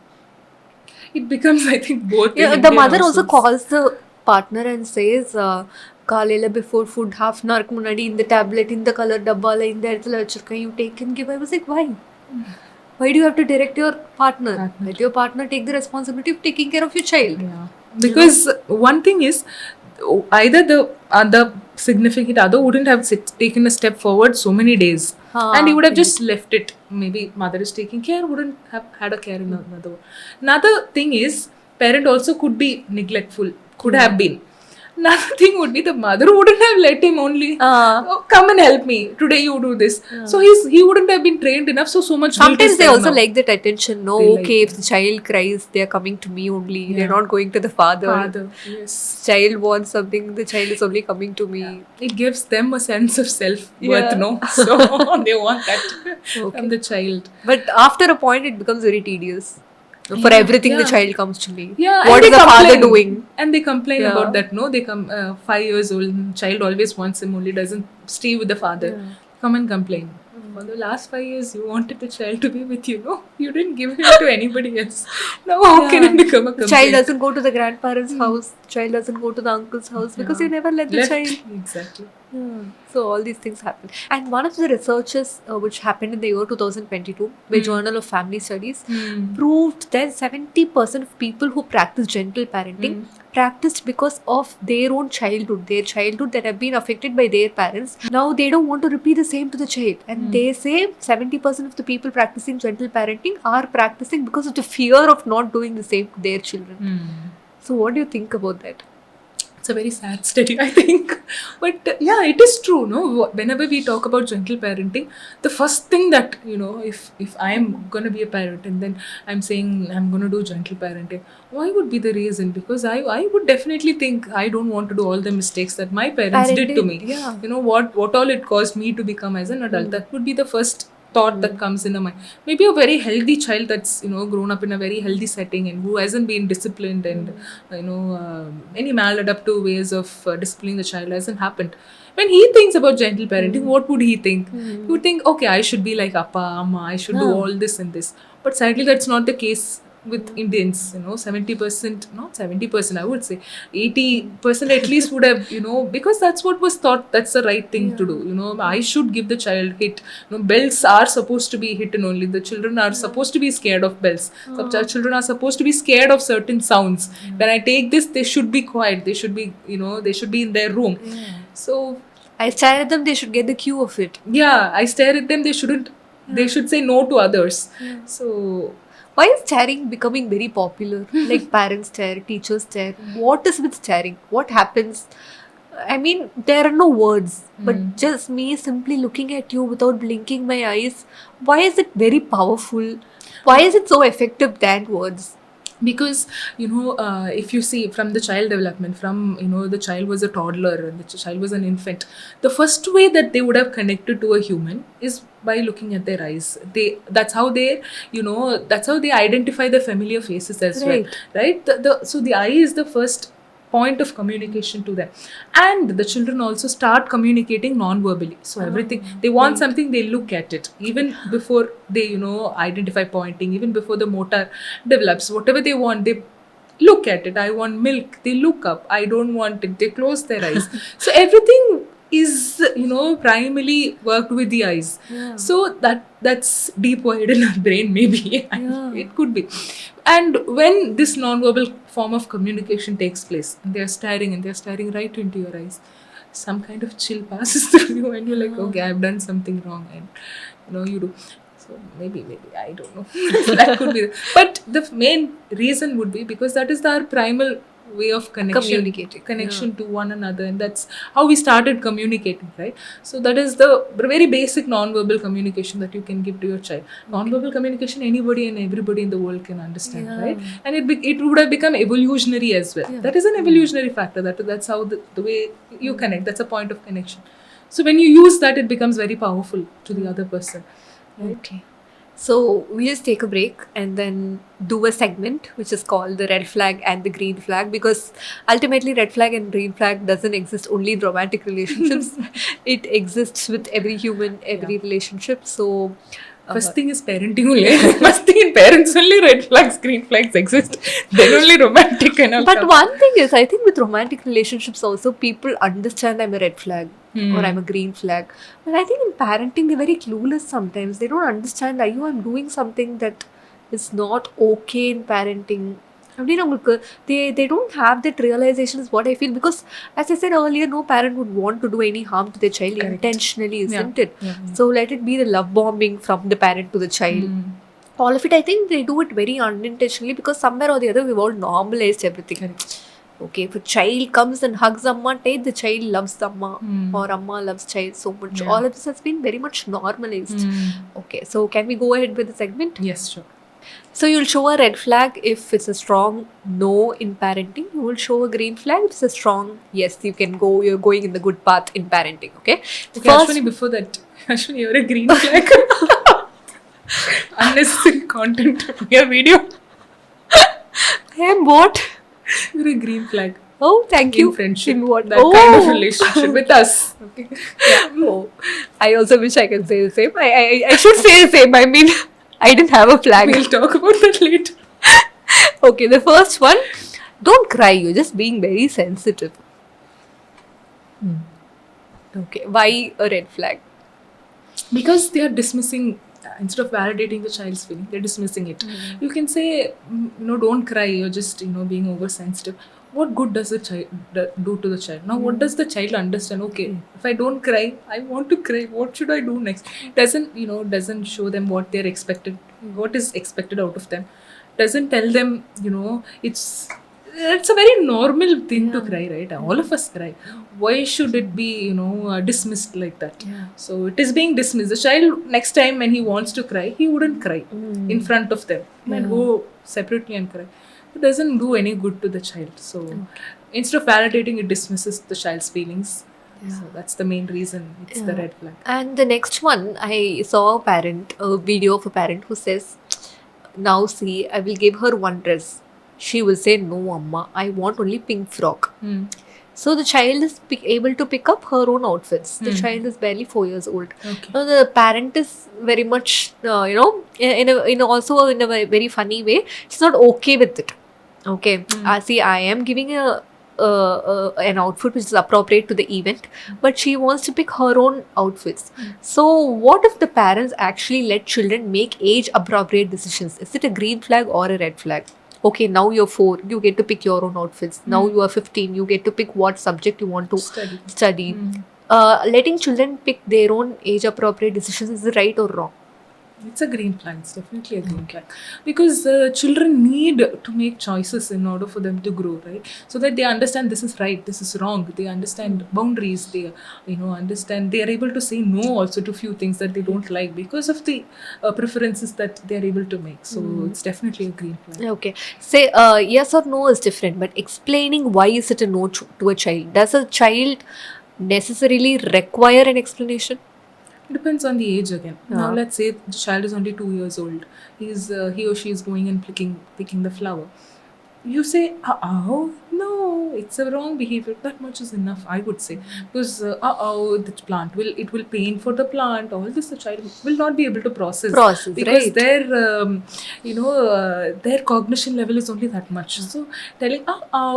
It becomes, I think, both. Yeah, in the Indian mother also households. calls the partner and says, Kalela before food, half an hour munadi in the tablet, in the color dabba, in the edhula you take and give. I was like, why? Why do you have to direct your partner? Let your partner take the responsibility of taking care of your child. Yeah. Because one thing is, either the other significant other wouldn't have taken a step forward so many days. And he would have just left it. Maybe mother is taking care, wouldn't have had a care in another one. Another thing is, parent also could be neglectful, could have been. Another thing would be the mother wouldn't have let him only "Oh, come and help me today. You do this." So he wouldn't have been trained enough. So much. guilt Sometimes is they there also now. like that attention. No, They like okay, if the child cries, they are coming to me only. They're not going to the father. Father. Yes. Child wants something, the child is only coming to me. It gives them a sense of self-worth, Yeah. no? So they want that from the child. But after a point, it becomes very tedious. For Yeah, everything, the yeah. child comes to me. Yeah, What and is they the father complain. doing? And they complain Yeah. about that. No, they come 5 years old. Child always wants him, only doesn't stay with the father. Come and complain. For the last 5 years, you wanted the child to be with you. No, you didn't give him to anybody else. Now, how can it become a The complaint? child doesn't go to the grandparents' house. Child doesn't go to the uncle's house because you never let the Left. child. Exactly. So all these things happen. And one of the researches which happened in the year 2022 by Journal of Family Studies proved that 70% of people who practice gentle parenting practiced because of their own childhood, their childhood that have been affected by their parents. Now they don't want to repeat the same to the child. And they say 70% of the people practicing gentle parenting are practicing because of the fear of not doing the same to their children. So what do you think about that? It's a very sad study, I think. But yeah, it is true, no? Whenever we talk about gentle parenting, the first thing that, if I'm going to be a parent and then I'm saying I'm going to do gentle parenting, why would be the reason? Because I would definitely think I don't want to do all the mistakes that my parents did to me. Yeah. You know, what all it caused me to become as an adult. That would be the first thought that comes in a mind. Maybe a very healthy child that's grown up in a very healthy setting and who hasn't been disciplined and any maladaptive ways of disciplining the child hasn't happened. When he thinks about gentle parenting, what would he think? He would think, okay, I should be like Appa, Amma, I should do all this and this. But sadly, that's not the case with Indians. 70%, not 70%, I would say 80% at least would have, because that's what was thought, that's the right thing to do. I should give the child hit. Bells are supposed to be hidden only. The children are supposed to be scared of bells. Some children are supposed to be scared of certain sounds. When I take this, they should be quiet. They should be, they should be in their room. So I stare at them, they should get the cue of it. yeah, I stare at them, they shouldn't. They should say no to others. So why is staring becoming very popular? Like parents stare, teachers stare. What is with staring? What happens? I mean, there are no words, but just me simply looking at you without blinking my eyes. Why is it very powerful? Why is it so effective than words? Because if you see from the child development, from the child was a toddler and the child was an infant, the first way that they would have connected to a human is by looking at their eyes. That's how they that's how they identify the familiar faces as well, right? So the eye is the first point of communication to them, and the children also start communicating non-verbally. So everything they want something, they look at it even before they identify pointing, even before the motor develops. Whatever they want, they look at it. I want milk, they look up. I don't want it, they close their eyes. So everything is primarily worked with the eyes. So that's deep wired in our brain, maybe. It could be. And when this non-verbal form of communication takes place, and they're staring right into your eyes, some kind of chill passes through you and you're like, okay, I've done something wrong. And you do. So maybe I don't know. That could be. But the main reason would be because that is our primal way of connection to one another, and that's how we started communicating, right? So that is the very basic non-verbal communication that you can give to your child. Non-verbal communication, anybody and everybody in the world can understand, right? And it would have become evolutionary as well. That is an evolutionary factor. That's how the way you connect, that's a point of connection. So when you use that, it becomes very powerful to the other person, right? Okay. So we just take a break and then do a segment which is called the red flag and the green flag, because ultimately red flag and green flag doesn't exist only in romantic relationships. It exists with every human, every relationship. So first thing is parenting only. First thing in parents only, red flags, green flags exist. Then only romantic and all. But one thing is, I think with romantic relationships also, people understand I'm a red flag or I'm a green flag. But I think in parenting, they're very clueless sometimes. They don't understand, I'm doing something that is not okay in parenting. I mean, they don't have that realization is what I feel, because as I said earlier, no parent would want to do any harm to their child intentionally, isn't it? So let it be the love bombing from the parent to the child. All of it, I think they do it very unintentionally because somewhere or the other we've all normalized everything. Okay, if a child comes and hugs Amma tight, the child loves Amma, Hmm. or Amma loves child so much. Yeah. All of this has been very much normalized. Hmm. Okay, so can we go ahead with the segment? Yes, sure. So you'll show a red flag if it's a strong no in parenting. You will show a green flag if it's a strong yes. You can go. You're going in the good path in parenting. Okay. Okay, Ashwini, before that, Ashwini, you're a green flag. Unnecessary content of your video. I am what? You're a green flag. Oh, thank you. In friendship. In what? That kind of relationship with us. Okay. Oh, I also wish I can say the same. I should say the same. I mean, I didn't have a flag. We'll talk about that later. Okay, the first one. Don't cry. You're just being very sensitive. Okay. Why a red flag? Because they are dismissing, instead of validating the child's feeling, they're dismissing it. You can say, no, don't cry, you're just, being oversensitive. What good does the child do to the child? Now, what does the child understand? Okay, if I don't cry, I want to cry, what should I do next? Doesn't show them what they're expected, what is expected out of them. Doesn't tell them, it's a very normal thing to cry, right? All of us cry. Why should it be, dismissed like that? So it is being dismissed. The child, next time when he wants to cry, he wouldn't cry in front of them. He might go separately and cry. It doesn't do any good to the child. So instead of validating, it dismisses the child's feelings. So that's the main reason it's the red flag. And the next one, I saw a video of a parent who says, now see, I will give her one dress. She will say, no, Amma, I want only pink frock. So the child is able to pick up her own outfits. The child is barely 4 years old. Okay. Now the parent is very much, also in a very funny way. She's not okay with it. Okay, see, I am giving an outfit which is appropriate to the event, but she wants to pick her own outfits. So what if the parents actually let children make age appropriate decisions? Is it a green flag or a red flag? Okay, now you're 4, you get to pick your own outfits. Now you are 15, you get to pick what subject you want to study. Letting children pick their own age appropriate decisions, is it right or wrong? It's a green flag. It's definitely a green flag, because children need to make choices in order for them to grow, right? So that they understand this is right, this is wrong. They understand boundaries. They, understand. They are able to say no also to few things that they don't like because of the preferences that they are able to make. So it's definitely a green flag. Okay. Say yes or no is different, but explaining why is it a no to a child? Does a child necessarily require an explanation? It depends on the age again. Now let's say the child is only 2 years old. He or she is going and picking the flower. You say, oh, no, it's a wrong behavior. That much is enough, I would say. Because, the plant will pain for the plant. All this the child will not be able to process. Because right. their cognition level is only that much. So, telling,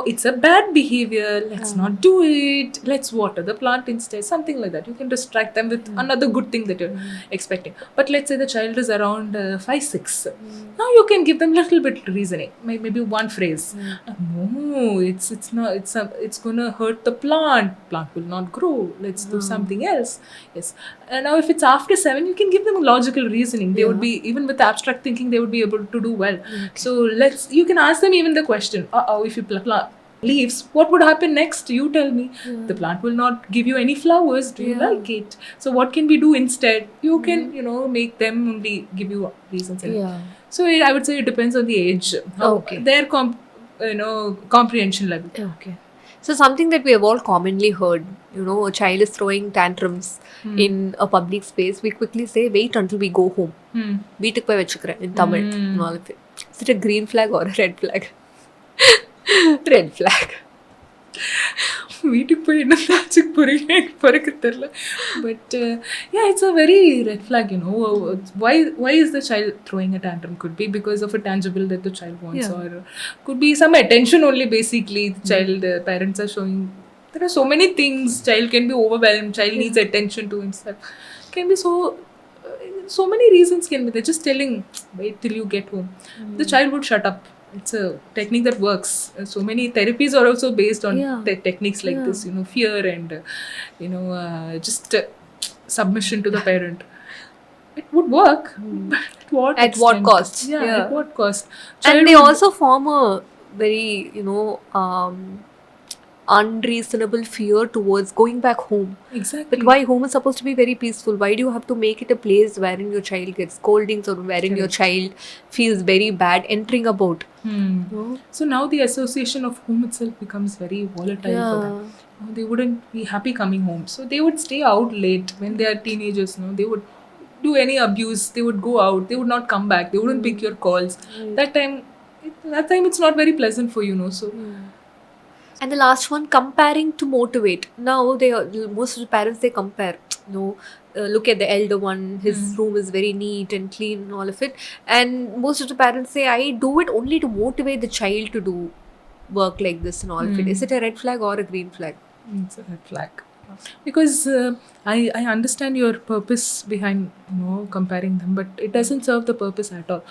it's a bad behavior. Let's not do it. Let's water the plant instead. Something like that. You can distract them with another good thing that you're expecting. But let's say the child is around 5, 6. Now you can give them little bit reasoning. Maybe one phrase. No, it's not. It's gonna hurt the plant. Plant will not grow. Let's do something else. Yes. And now, if it's after 7, you can give them logical reasoning. They would be, even with abstract thinking, they would be able to do well. So you can ask them even the question. If you plant leaves, what would happen next? You tell me. The plant will not give you any flowers. Do you like it? So what can we do instead? You can, make them only give you reasons. So I would say it depends on the age. Their comprehension level. Okay. So something that we have all commonly heard, a child is throwing tantrums in a public space. We quickly say, wait until we go home. Veetukku poi vechukren in Tamil. All of it. Is it a green flag or a red flag? Red flag. வீட்டுக்கு போய் என்ன மேட்சுக்கு போறீங்க எனக்கு பிறகு தெரியல. But it's a very red flag, why is the child throwing a tantrum? Could be because of a tangible that the child wants, or could be some attention only. Basically the child, parents are showing, there are so many things. Child can be overwhelmed. Child needs attention to himself. Can be so many reasons can be there. Just telling, wait till you get home, the child would shut up. It's a technique that works. So many therapies are also based on techniques like this, fear and just submission to the parent. It would work, but at what cost? At what cost? And they also form a very unreasonable fear towards going back home. Exactly. But why home is supposed to be very peaceful? Why do you have to make it a place wherein your child gets scoldings or wherein your child feels very bad entering about? No? So now the association of home itself becomes very volatile for them. They wouldn't be happy coming home, so they would stay out late when they are teenagers. They would do any abuse. They would go out. They would not come back. They wouldn't pick your calls. That time, it's not very pleasant for you. So And the last one, comparing to motivate. Now most of the parents they compare. Look at the elder one. His room is very neat and clean and all of it. And most of the parents say, I do it only to motivate the child to do work like this and all of it. Is it a red flag or a green flag? it's a red flag. Because I understand your purpose behind comparing them, but it doesn't serve the purpose at all.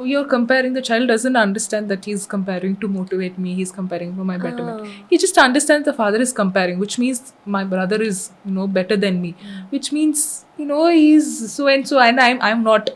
You're comparing, the child doesn't understand that he's comparing to motivate me, he's comparing for my betterment. He just understands the father is comparing, which means my brother is better than me, which means he's so and so and I'm not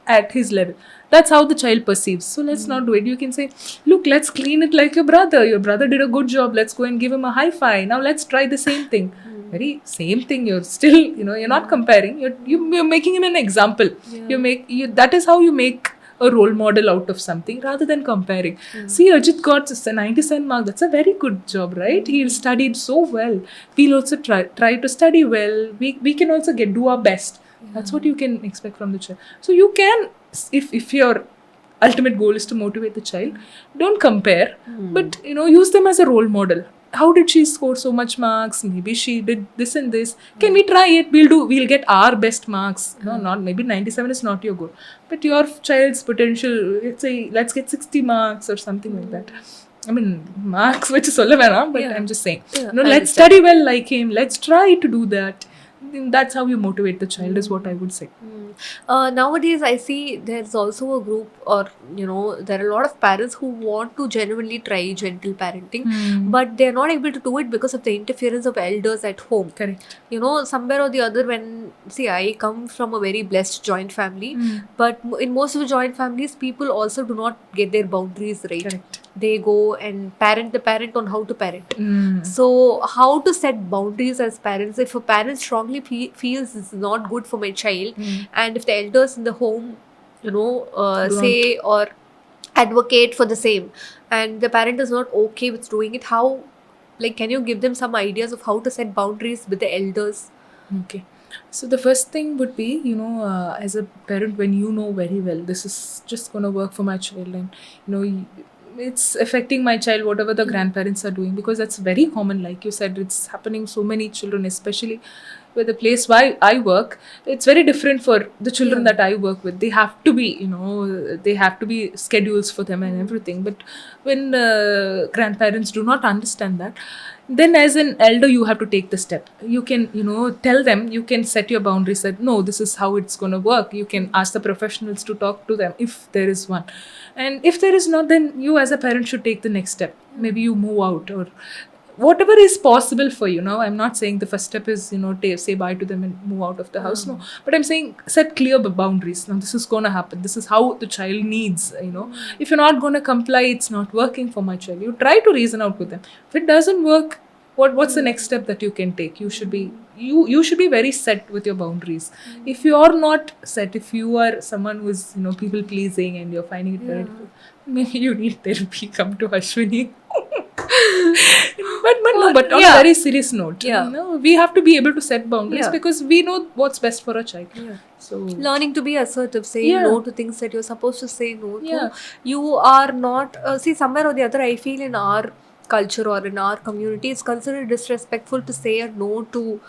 at his level. That's how the child perceives. So let's not do it. You can say, look, let's clean it like your brother. Your brother did a good job. Let's go and give him a high five. Now let's try the same thing. Very same thing. You're still, you're not comparing. You're making him an example. That is how you make a role model out of something rather than comparing. See, Ajit got a 97 mark. That's a very good job, right? He studied so well. We'll also try to study well. We can also do our best. That's what you can expect from the child. So you can, if your ultimate goal is to motivate the child, don't compare, but use them as a role model. How did she score so much marks? Maybe she did this and this. Can we try it? We'll get our best marks. No, not maybe 97 is not your goal, but your child's potential. Let's get 60 marks or something like that. I mean, marks which is but I'm just saying. Let's study well like him. Let's try to do that. That's how you motivate the child, is what I would say. Nowadays, I see there's also a group, or there are a lot of parents who want to genuinely try gentle parenting, but they're not able to do it because of the interference of elders at home. Correct. Somewhere or the other, I come from a very blessed joint family, but in most of the joint families, people also do not get their boundaries right. Correct. They go and parent the parent on how to parent. So how to set boundaries as parents? If a parent strongly feels it's not good for my child, and if the elders in the home, say or advocate for the same, and the parent is not okay with doing it, how, can you give them some ideas of how to set boundaries with the elders? Okay. So the first thing would be, as a parent, when you know very well, this is just going to work for my child, and, it's affecting my child, whatever the grandparents are doing, because that's very common. Like you said, it's happening so many children, especially with the place where I work. It's very different for the children that I work with. They have to be, they have to be schedules for them and everything. But when grandparents do not understand that, then as an elder, you have to take the step. You can, tell them, you can set your boundaries that, no, this is how it's going to work. You can ask the professionals to talk to them if there is one. And if there is not, then you as a parent should take the next step. Maybe you move out or whatever is possible for you. Now, I'm not saying the first step is, say bye to them and move out of the house. No, but I'm saying set clear boundaries. Now, this is going to happen. This is how the child needs, If you're not going to comply, it's not working for my child. You try to reason out with them. If it doesn't work, what's the next step that you can take? You should be you should be very set with your boundaries. If you are not set, if you are someone who's people pleasing and you're finding it very difficult, maybe you need therapy. Come to Ashwini. but on a very serious note, we have to be able to set boundaries because we know what's best for a child. So learning to be assertive, saying no to things that you're supposed to say no to. You are not somewhere or the other, I feel in our culture or in our community, it's considered disrespectful to say a no to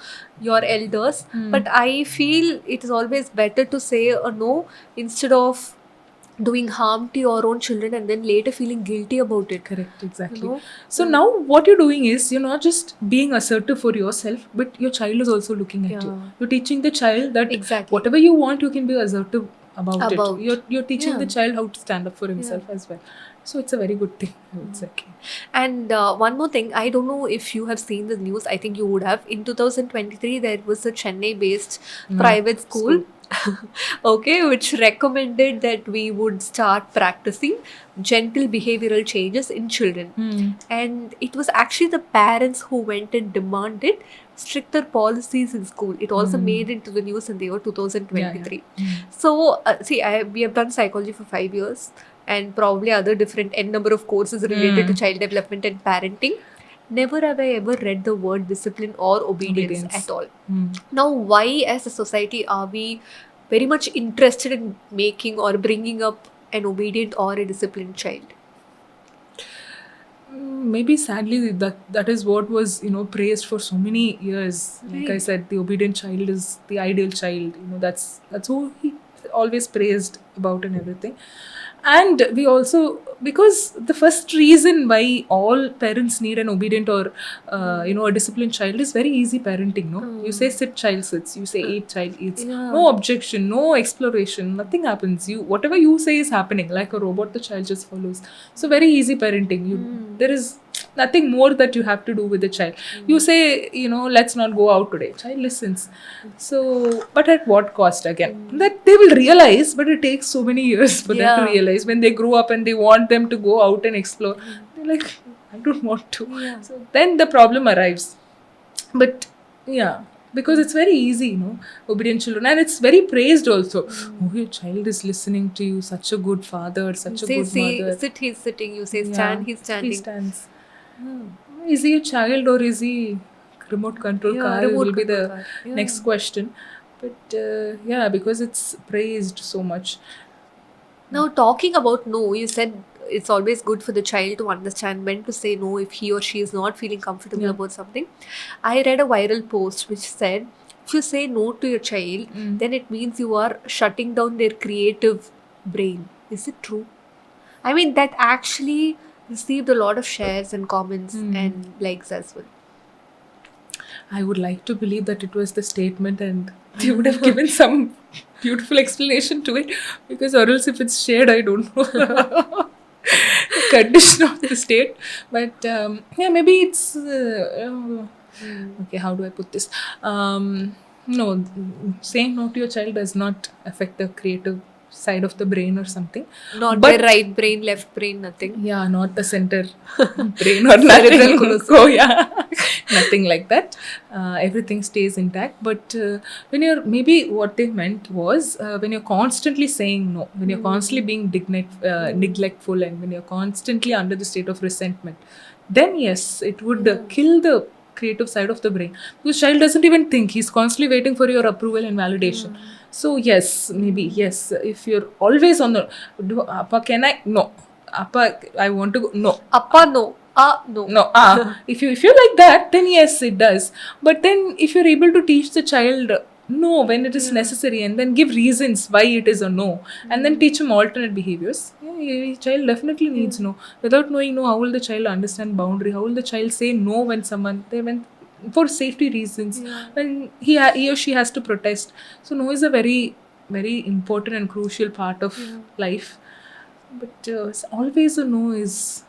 your elders. But I feel it is always better to say a no instead of doing harm to your own children and then later feeling guilty about it. Correct, exactly. So now what you're doing is you're not just being assertive for yourself, but your child is also looking at you. You're teaching the child that whatever you want, you can be assertive about it. You're teaching the child how to stand up for himself as well. So it's a very good thing, I would say. And one more thing, I don't know if you have seen the news, I think you would have. In 2023, there was a Chennai-based private school Okay, which recommended that we would start practicing gentle behavioral changes in children. And it was actually the parents who went and demanded stricter policies in school. It also made into the news in the year 2023. So, see, we have done psychology for 5 years and probably other different n number of courses related to child development and parenting. Never have I ever read the word discipline or obedience at all. Now, why as a society are we very much interested in making or bringing up an obedient or a disciplined child? Maybe sadly that is what was praised for so many years. Like I Right. said, the obedient child is the ideal child. That's who he always praised about and everything. And we also, because the first reason why all parents need an obedient or a disciplined child is very easy parenting. You say sit, child sits. You say eat, child eats. Yeah. No objection, no exploration, nothing happens. Whatever you say is happening. Like a robot, the child just follows. So very easy parenting. There is nothing more that you have to do with the child. You say, let's not go out today. Child listens. So, but at what cost again? That they will realize, but it takes so many years for them Yeah. to realize. When they grow up and they want them to go out and explore, they're like, I don't want to. Yeah. So then the problem arrives. But yeah, because it's very easy, obedient children, and it's very praised also. Oh, your child is listening to you, such a good father, such a Say, good mother. sit, he's sitting. You say, Yeah, stand, he's standing. He stands. Is he a child or is he remote control Yeah, car? remote Will be the control car. Yeah. next question. But yeah, because it's praised so much. Now, talking about no, you said it's always good for the child to understand when to say no if he or she is not feeling comfortable Yeah. about something. I read a viral post which said if you say no to your child, then it means you are shutting down their creative brain. Is it true? I mean, that actually received a lot of shares and comments and likes as well. I would like to believe that it was the statement and they would have given some beautiful explanation to it, because or else if it's shared, I don't know the condition of the state. But yeah, maybe it's okay, how do I put this? No, saying no to your child does not affect the creative side of the brain or something. Not But- their right brain, left brain, nothing. Yeah, not the center brain or Cerebral nothing. colossus. Oh yeah, nothing like that. Everything stays intact. But when you're, maybe what they meant was when you're constantly saying no, when you're constantly being neglectful, and when you're constantly under the state of resentment, then yes, it would kill the creative side of the brain, because child doesn't even think, he's constantly waiting for your approval and validation. So yes, maybe yes, if you're always on the Appa, can I? No. Appa, I want to go. No. Appa, no. No. No. If you like that, then yes, it does. But then if you're able to teach the child no when it is necessary, and then give reasons why it is a no, and then teach him alternate behaviors, your child definitely needs no. Without knowing no, how will the child understand boundary? How will the child say no when for safety reasons, when he or she has to protest? So no is a very, very important and crucial part of life. But always a no is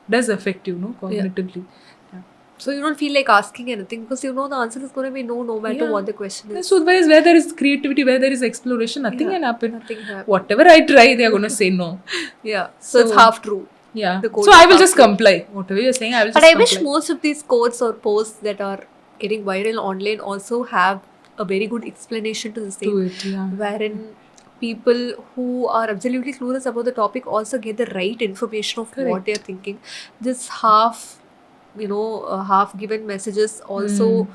does affect you, cognitively. Yeah. So you don't feel like asking anything because you know the answer is going to be no, no matter Yeah. what the question is. So otherwise, where there is creativity, where there is exploration, nothing Yeah, can happen. nothing happens. Whatever I try, they are going to say no. Yeah. So it's So- half true. Yeah. The code So is I will half just true. comply. Whatever you're saying, I will just But I comply. wish most of these quotes or posts that are getting viral online also have a very good explanation to the same. Do it, yeah. Wherein people who are absolutely clueless about the topic also get the right information of what Correct. they're thinking. This half, half given messages also,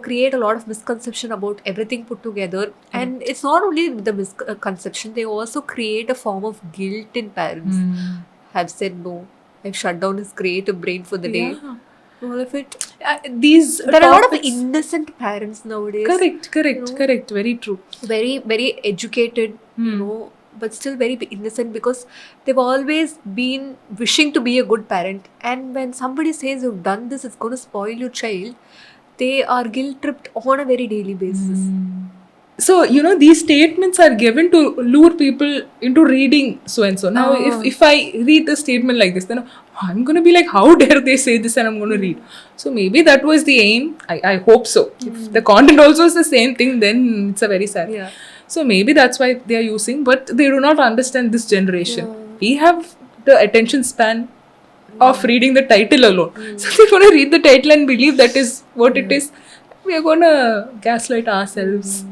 create a lot of misconception about everything put together. And it's not only the misconception, they also create a form of guilt in parents. Have said no. I've shut down his creative brain for the day. Yeah. All of it. These There are a lot of topics- innocent parents nowadays. Correct. Correct. Very true. Very, very educated, but still very innocent because they've always been wishing to be a good parent. And when somebody says you've done this, it's going to spoil your child, they are guilt tripped on a very daily basis. So these statements are given to lure people into reading so and so. Now if I read the statement like this, then I'm going to be like, how dare they say this, and I'm going to read. So maybe that was the aim. I hope so. If the content also is the same thing, then it's a very sad. Yeah. So maybe that's why they are using, but they do not understand this generation. We have the attention span of reading the title alone. So they're going to read the title and believe that is what it is. We are going to gaslight ourselves.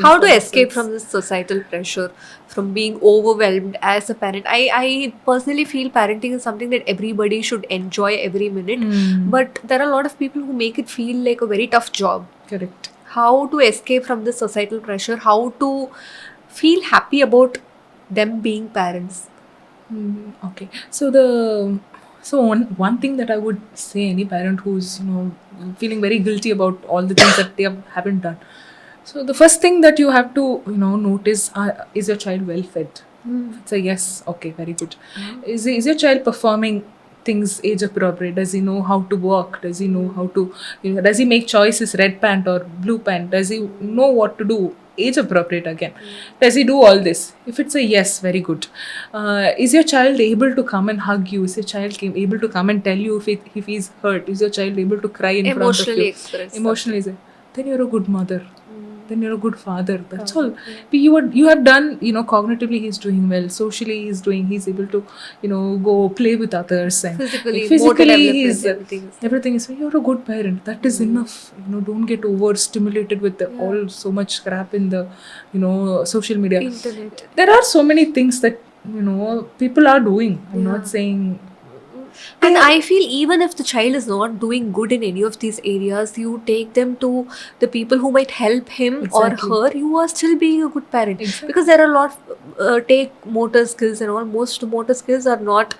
How to escape from this societal pressure, from being overwhelmed as a parent? I personally feel parenting is something that everybody should enjoy every minute, but there are a lot of people who make it feel like a very tough job. Correct. How to escape from this societal pressure? How to feel happy about them being parents? Okay. So one thing that I would say, any parent who's feeling very guilty about all the things that they haven't done. So the first thing that you have to notice, is your child well fed? If it's a yes, okay, very good. Is your child performing things age appropriate? Does he know how to walk? Does he know how to does he make choices, red pant or blue pant? Does he know what to do, age appropriate again? Does he do all this? If it's a yes, very good. Is your child able to come and hug you? Is your child able to come and tell you if he's hurt? Is your child able to cry in front of Emotionally you? express Emotionally, then you're a good mother. Then you're a good father. That's all. You have done, cognitively he's doing well, socially he's able to go play with others, and Physically, like, physically motor he's development, everything is, you're a good parent. That is enough. Don't get overstimulated with all so much crap in the social media. internet. There are so many things that people are doing. I'm not saying. And I feel even if the child is not doing good in any of these areas, you take them to the people who might help him Exactly. or her, you are still being a good parent. Exactly. Because there are a lot, take motor skills and all, most motor skills are not,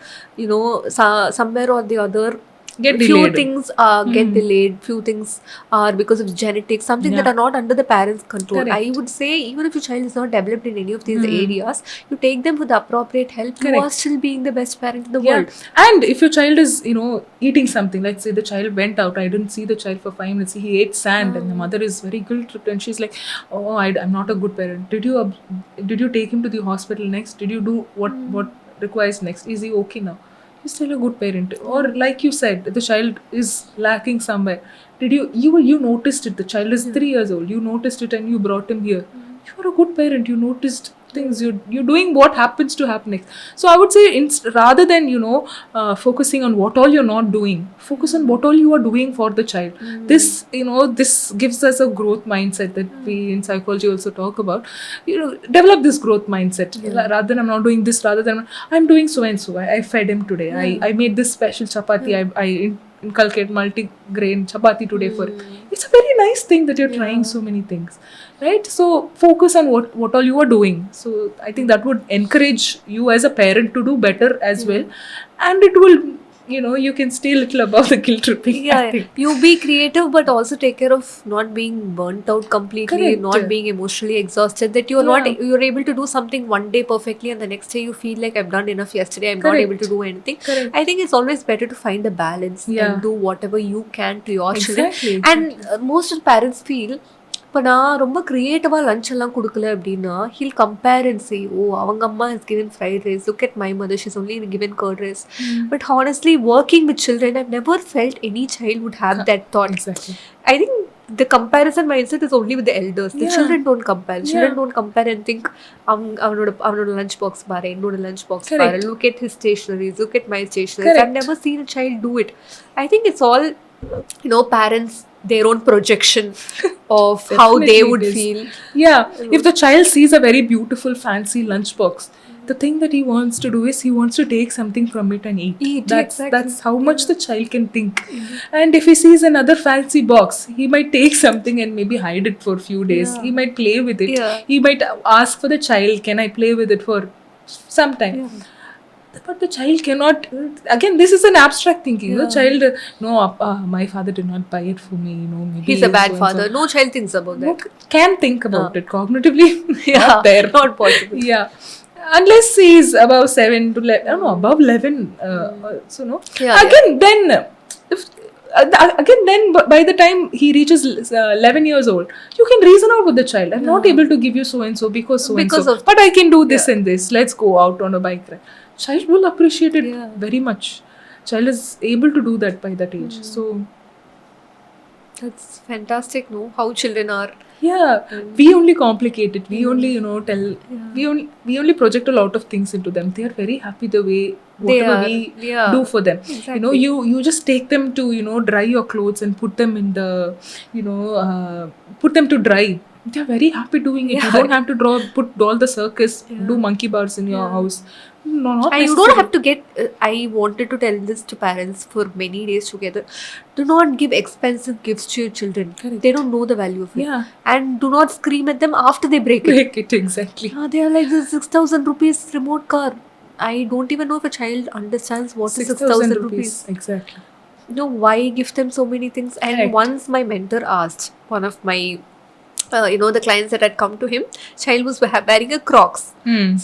somewhere or the other, Get few delayed. things get delayed, few things are because of genetics, something that are not under the parents' control. Correct. I would say even if your child is not developed in any of these areas, you take them for the appropriate help. You are still being the best parent in the world. And if your child is eating something, let's say the child went out, I didn't see the child for 5 minutes, he ate sand, and the mother is very guilt-tripped, and she's like, oh, I'm not a good parent. Did you take him to the hospital next? Did you do what requires next? Is he okay now? You're still a good parent. Or like you said, the child is lacking somewhere. Did you noticed it? The child is 3 years old. You noticed it and you brought him here. You're a good parent. You noticed things. You're doing what happens to happen next. So I would say, rather than focusing on what all you're not doing, focus on what all you are doing for the child. This gives us a growth mindset that we in psychology also talk about. Develop this growth mindset. Rather than I'm not doing this, rather than I'm doing so and so. I fed him today. I made this special chapati. I inculcate multi-grain chapati today for. It's a very nice thing that you're trying so many things, right? So focus on what all you are doing. So I think that would encourage you as a parent to do better as well, and it will you can stay a little above the guilt tripping. You be creative, but also take care of not being burnt out completely. Correct. Not being emotionally exhausted, that you're able to do something one day perfectly and the next day you feel like I've done enough yesterday, I'm not able to do anything. Correct. I think it's always better to find a balance and do whatever you can to your children. And most of the parents feel, இப்போ நான் ரொம்ப க்ரியேட்டிவாக lunch எல்லாம் கொடுக்கல அப்படின்னா he'll compare and say, oh அவங்க அம்மா is given fried rice, look at my mother, she's only given curd rice. But honestly working with children, I've never felt any child would have that thought. I think the comparison mindset is only with the elders. The children don't compare. Children don't compare and think, அவனோட lunch box பாரு, என்னோட lunch box பாரு, look at his stationaries, look at my stationaries. I've never seen a child do it. I think it's all parents, their own projection of how they would feel. If the child sees a very beautiful fancy lunchbox, the thing that he wants to do is he wants to take something from it and eat. That's how much the child can think. And if he sees another fancy box, he might take something and maybe hide it for a few days. He might play with it. He might ask for the child, can I play with it for some time? But the child cannot. Again, this is an abstract thinking. The child, no, my father did not buy it for me. Maybe he's a bad father. No child thinks about that. Can think about it cognitively. Not there. Not possible. Unless he is above 7 to 11. No, above 11. So no. Again, then again, then by the time he reaches 11 years old, you can reason out with the child. I'm not able to give you so and so because so and Because so, of- but I can do this and this. Let's go out on a bike ride. Child will appreciate it Yeah. very much. Child is able to do that by that age. So That's fantastic, no? How children are. yeah, we only complicate it. We only tell. We only project a lot of things into them. They are very happy the way whatever are, we yeah. do for them. Exactly. You just take them to dry your clothes and put them in the put them to dry. They are very happy doing it. You Yeah. don't have to put all the circus, do monkey bars in your house. No, not And you necessary. don't have to get. I wanted to tell this to parents for many days together. Do not give expensive gifts to your children. Correct. They don't know the value of it. Yeah. And do not scream at them after they break it. Break it exactly. They are like this 6,000 rupees remote car. I don't even know if a child understands what is 6,000 rupees. Exactly. Why give them so many things? And Correct. once my mentor asked one of my, the clients that had come to him, child was wearing a Crocs.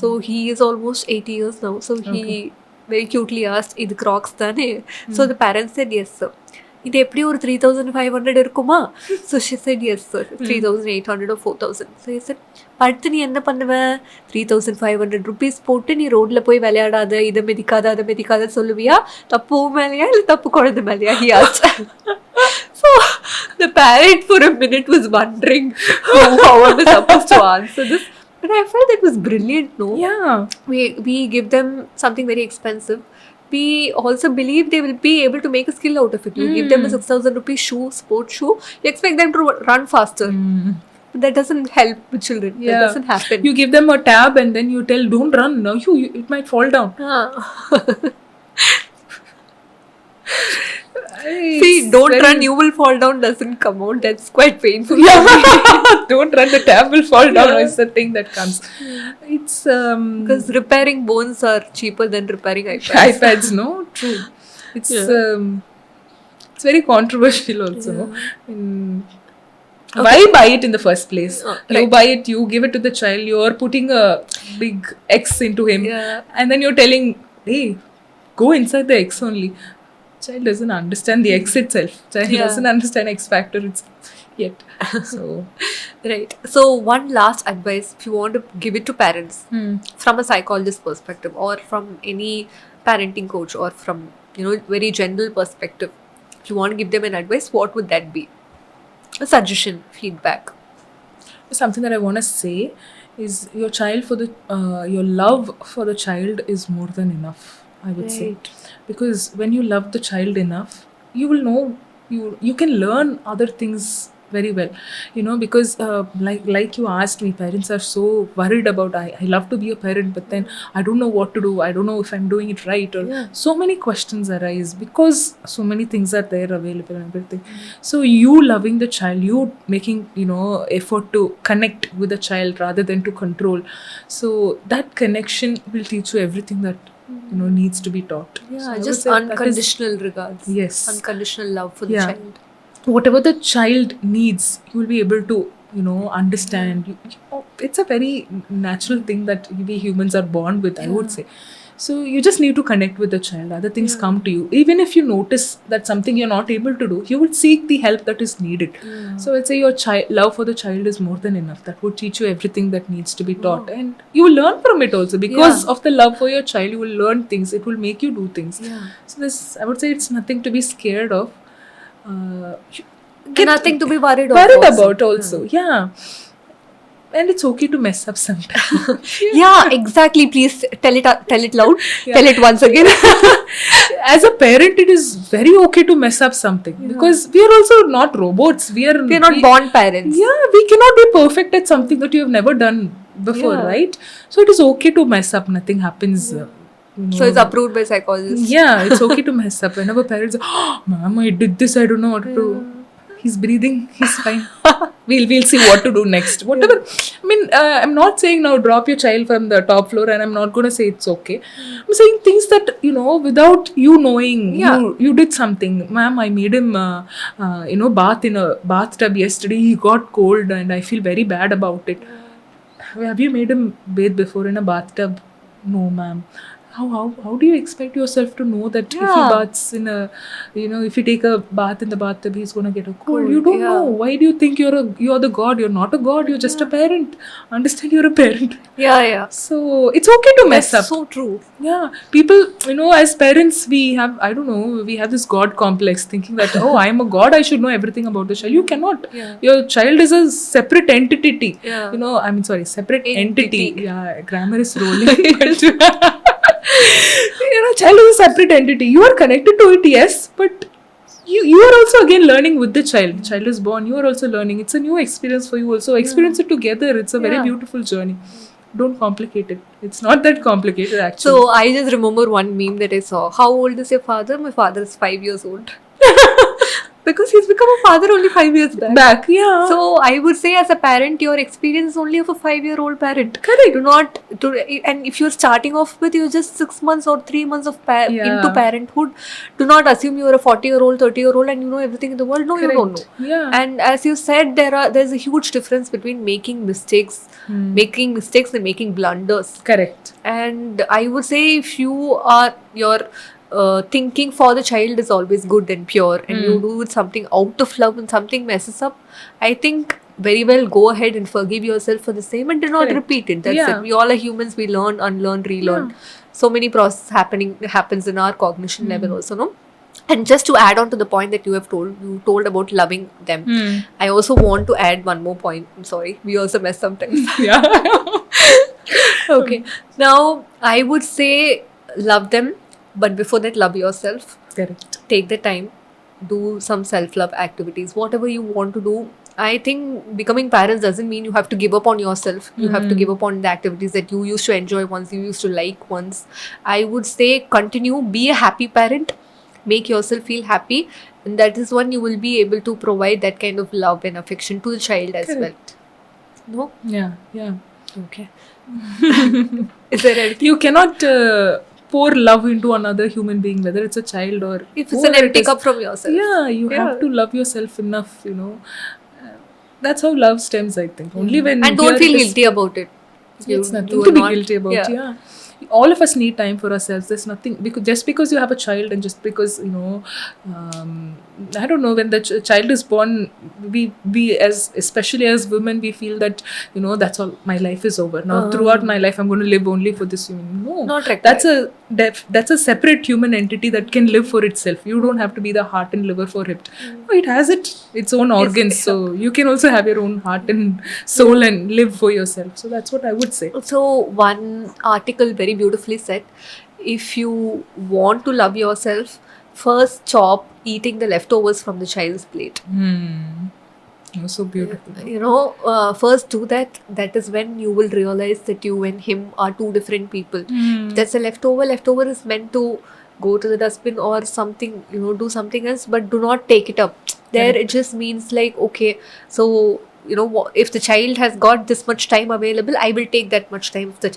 So he is almost 80 years now. So he very cutely asked, "Idu Crocs thane?" So the parents said, "Yes, sir." இது எப்படி ஒரு 3,500 இருக்குமா? So she said, "Yes, sir. 3,800 or 4,000." So he said, "அடுத்து நீ என்ன பண்ணுவ? 3,500 rupees போட்டு நீ ரோட்ல போய் விளையாடாத, இதை மிதிக்காத, அதை மிதிக்காத சொல்லுவியா? தப்பு உன் மேலையா இல்லை தப்பு குழந்தை மேலையா?" He asked. So the parent for a minute was wondering how I was supposed to answer this. But I felt it was brilliant, no? Yeah. We give them something very expensive. We also believe they will be able to make a skill out of it. You give them a 6,000 rupees shoe, sports shoe, you expect them to run faster. But that doesn't help with children. Yeah. That doesn't happen. You give them a tab and then you tell, don't run. No, it might fall down. See, don't run, you will fall down doesn't come out. That's quite painful. Yeah. Don't run, the tab will fall down. Is the thing that comes. It's Because repairing bones are cheaper than repairing iPads. iPads, no? True. It's it's very controversial also. No? Why buy it in the first place? You buy it, you give it to the child, you're putting a big X into him, and then you're telling, hey, go inside the X only. Child doesn't understand the X itself. Child doesn't understand X factor yet. So right. So one last advice, if you want to give it to parents from a psychologist perspective or from any parenting coach or from very general perspective, if you want to give them an advice, what would that be? A suggestion, feedback. Something that I want to say is your child your love for the child is more than enough, I would say. Because when you love the child enough, you will know you can learn other things very well, because like you asked me, parents are so worried about I love to be a parent, but then I don't know what to do, I don't know if I'm doing it right, or so many questions arise because so many things are there available and everything. So you loving the child, you making effort to connect with the child rather than to control, so that connection will teach you everything that needs to be taught. Yeah, So I would just say that is- unconditional regards. Yes. Unconditional love for the Yeah. child. Whatever the child needs, you will be able to understand. It's a very natural thing that we humans are born with, I would say. So you just need to connect with the child. Other things come to you. Even if you notice that something you're not able to do, you would seek the help that is needed. So I'd say your love for the child is more than enough. That would teach you everything that needs to be taught, and you will learn from it also. Because of the love for your child, you will learn things. It will make you do things. So this, I would say, it's nothing to be scared of. Nothing to be worried about also. Yeah. And it's okay to mess up sometimes. Yeah, exactly. Please tell it loud. Tell it once again. As a parent, it is very okay to mess up something, because we are also not robots. We are not born parents. Yeah, we cannot be perfect at something that you have never done before, right? So it is okay to mess up. Nothing happens. So it's approved by psychologists. Yeah, it's okay to mess up. Whenever parents are, Mom, I did this, I don't know what to do. He's breathing, he's fine. We'll see what to do next. Whatever. I mean, I'm not saying now drop your child from the top floor, and I'm not going to say it's okay. I'm saying things that, without you knowing, you did something. Ma'am, I made him, bath in a bathtub yesterday. He got cold and I feel very bad about it. Have you made him bathe before in a bathtub? No, ma'am. how do you expect yourself to know that if he Yeah. baths in a, if you take a bath in the bathtub, he's gonna get a cold? Cold, You don't yeah. know. Why do you think you're the god? You're not a god. You're just a parent. Understand, you're a parent. Yeah. So it's okay to mess That's up. so true. Yeah, people, as parents, we have, I don't know, we have this god complex, thinking that, oh, I'm a god, I should know everything about the child. You cannot. Yeah. Your child is a separate entity. Yeah. I mean, sorry, separate entity. Entity. Yeah, grammar is rolling. But, child is a separate entity. You are connected to it, yes, but you are also again learning with the child. Child is born, you are also learning. It's a new experience for you also. Experience it together. It's a very Yeah. beautiful journey. Don't complicate it. It's not that complicated actually. So I just remember one meme that I saw. How old is your father? My father is 5 years old. Because he's become a father only 5 years back. Yeah. So I would say, as a parent, your experience is only of a 5-year-old parent. Correct. Do not and if you're starting off with you're just 6 months or 3 months of Yeah. into parenthood, do not assume you're a 40-year-old, 30-year-old and you know everything in the world. No, you don't know. Yeah. And as you said, there's a huge difference between making mistakes, and making blunders. Correct. And I would say, if you are your thinking for the child is always good and pure, and you do it something out of love and something messes up, I think very well go ahead and forgive yourself for the same and do not Correct. repeat it. That's Yeah. it. We all are humans. We learn, unlearn, relearn. So many process happens in our cognition level also, no? And just to add on to the point that you told about loving them, I also want to add one more point. I'm sorry, we also mess sometimes. Yeah. Okay. Now, I would say love them, but before that, love yourself. Correct. Take the time, do some self-love activities, whatever you want to do. I think becoming parents doesn't mean you have to give up on yourself. You have to give up on the activities that you used to enjoy once, you used to like once. I would say continue, be a happy parent, make yourself feel happy, and that is when you will be able to provide that kind of love and affection to the child as Correct. well. No? Yeah. Yeah. Okay. Is there anything? You cannot pour love into another human being, whether it's a child or If it's an whoever it empty is. cup from yourself. Yeah, you Yeah. have to love yourself enough, That's how love stems, I think. Only when And don't here feel it is- guilty about it. It's nothing you to are be not- guilty about. yeah. Yeah. All of us need time for ourselves. There's nothing, because just because you have a child, and just because I don't know, when the child is born, we especially as women, we feel that that's all, my life is over now. Throughout my life, I'm going to live only for this human. No, Not required. that's a separate human entity that can live for itself. You don't have to be the heart and liver for it. No, it has its own organs, so you can also have your own heart and soul and live for yourself. So that's what I would say. So one article very beautifully said, if you want to love yourself, first stop eating the leftovers from the child's plate. Oh, so beautiful. First do that. That is when you will realize that you and him are two different people. That's a leftover. Leftover is meant to go to the dustbin or something, do something else, but do not take it up. There it just means like, okay, so if the child has got this much time available, I will take that much time. If the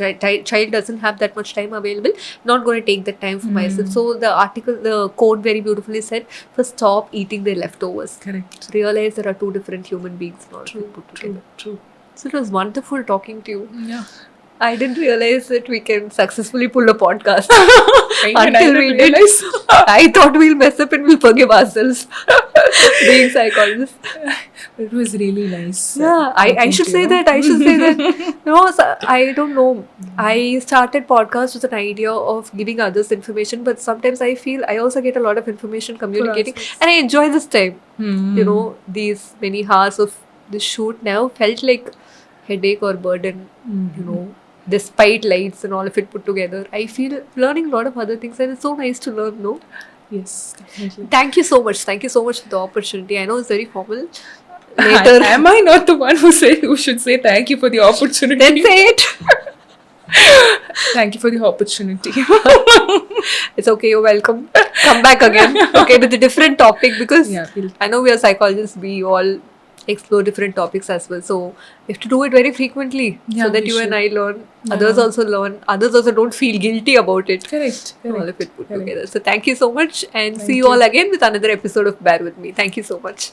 child doesn't have that much time available, not going to take that time for myself. So the quote very beautifully said, first stop eating the leftovers. Correct. Realize there are two different human beings not put together. True. So it was wonderful talking to you. Yeah. I didn't realize that we can successfully pull a podcast. I Until we did. I thought we'll mess up and we'll forgive ourselves. Being psychologists. It was really nice. Yeah, I should say that. I don't know. I started podcast with an idea of giving others information, but sometimes I feel I also get a lot of information communicating, and I enjoy this time. These many hours of the shoot now felt like headache or burden. Despite lights and all of it put together, I feel learning a lot of other things, and it's so nice to learn. No. Yes, definitely. Thank you so much. Thank you so much for the opportunity. I know it's very formal. Later. Am I not the one who should say thank you for the opportunity? Then say it. Thank you for the opportunity. It's okay. You're welcome. Come back again. Okay, with a different topic, because Yeah, I know we are psychologists. We all explore different topics as well. So we have to do it very frequently, Yeah, so that we you and should. I learn. Yeah. Others also learn. Others also don't feel guilty about it. Correct. All of it put Correct. together. So thank you so much, and Thank see you you. all again with another episode of Bear With Me. Thank you so much.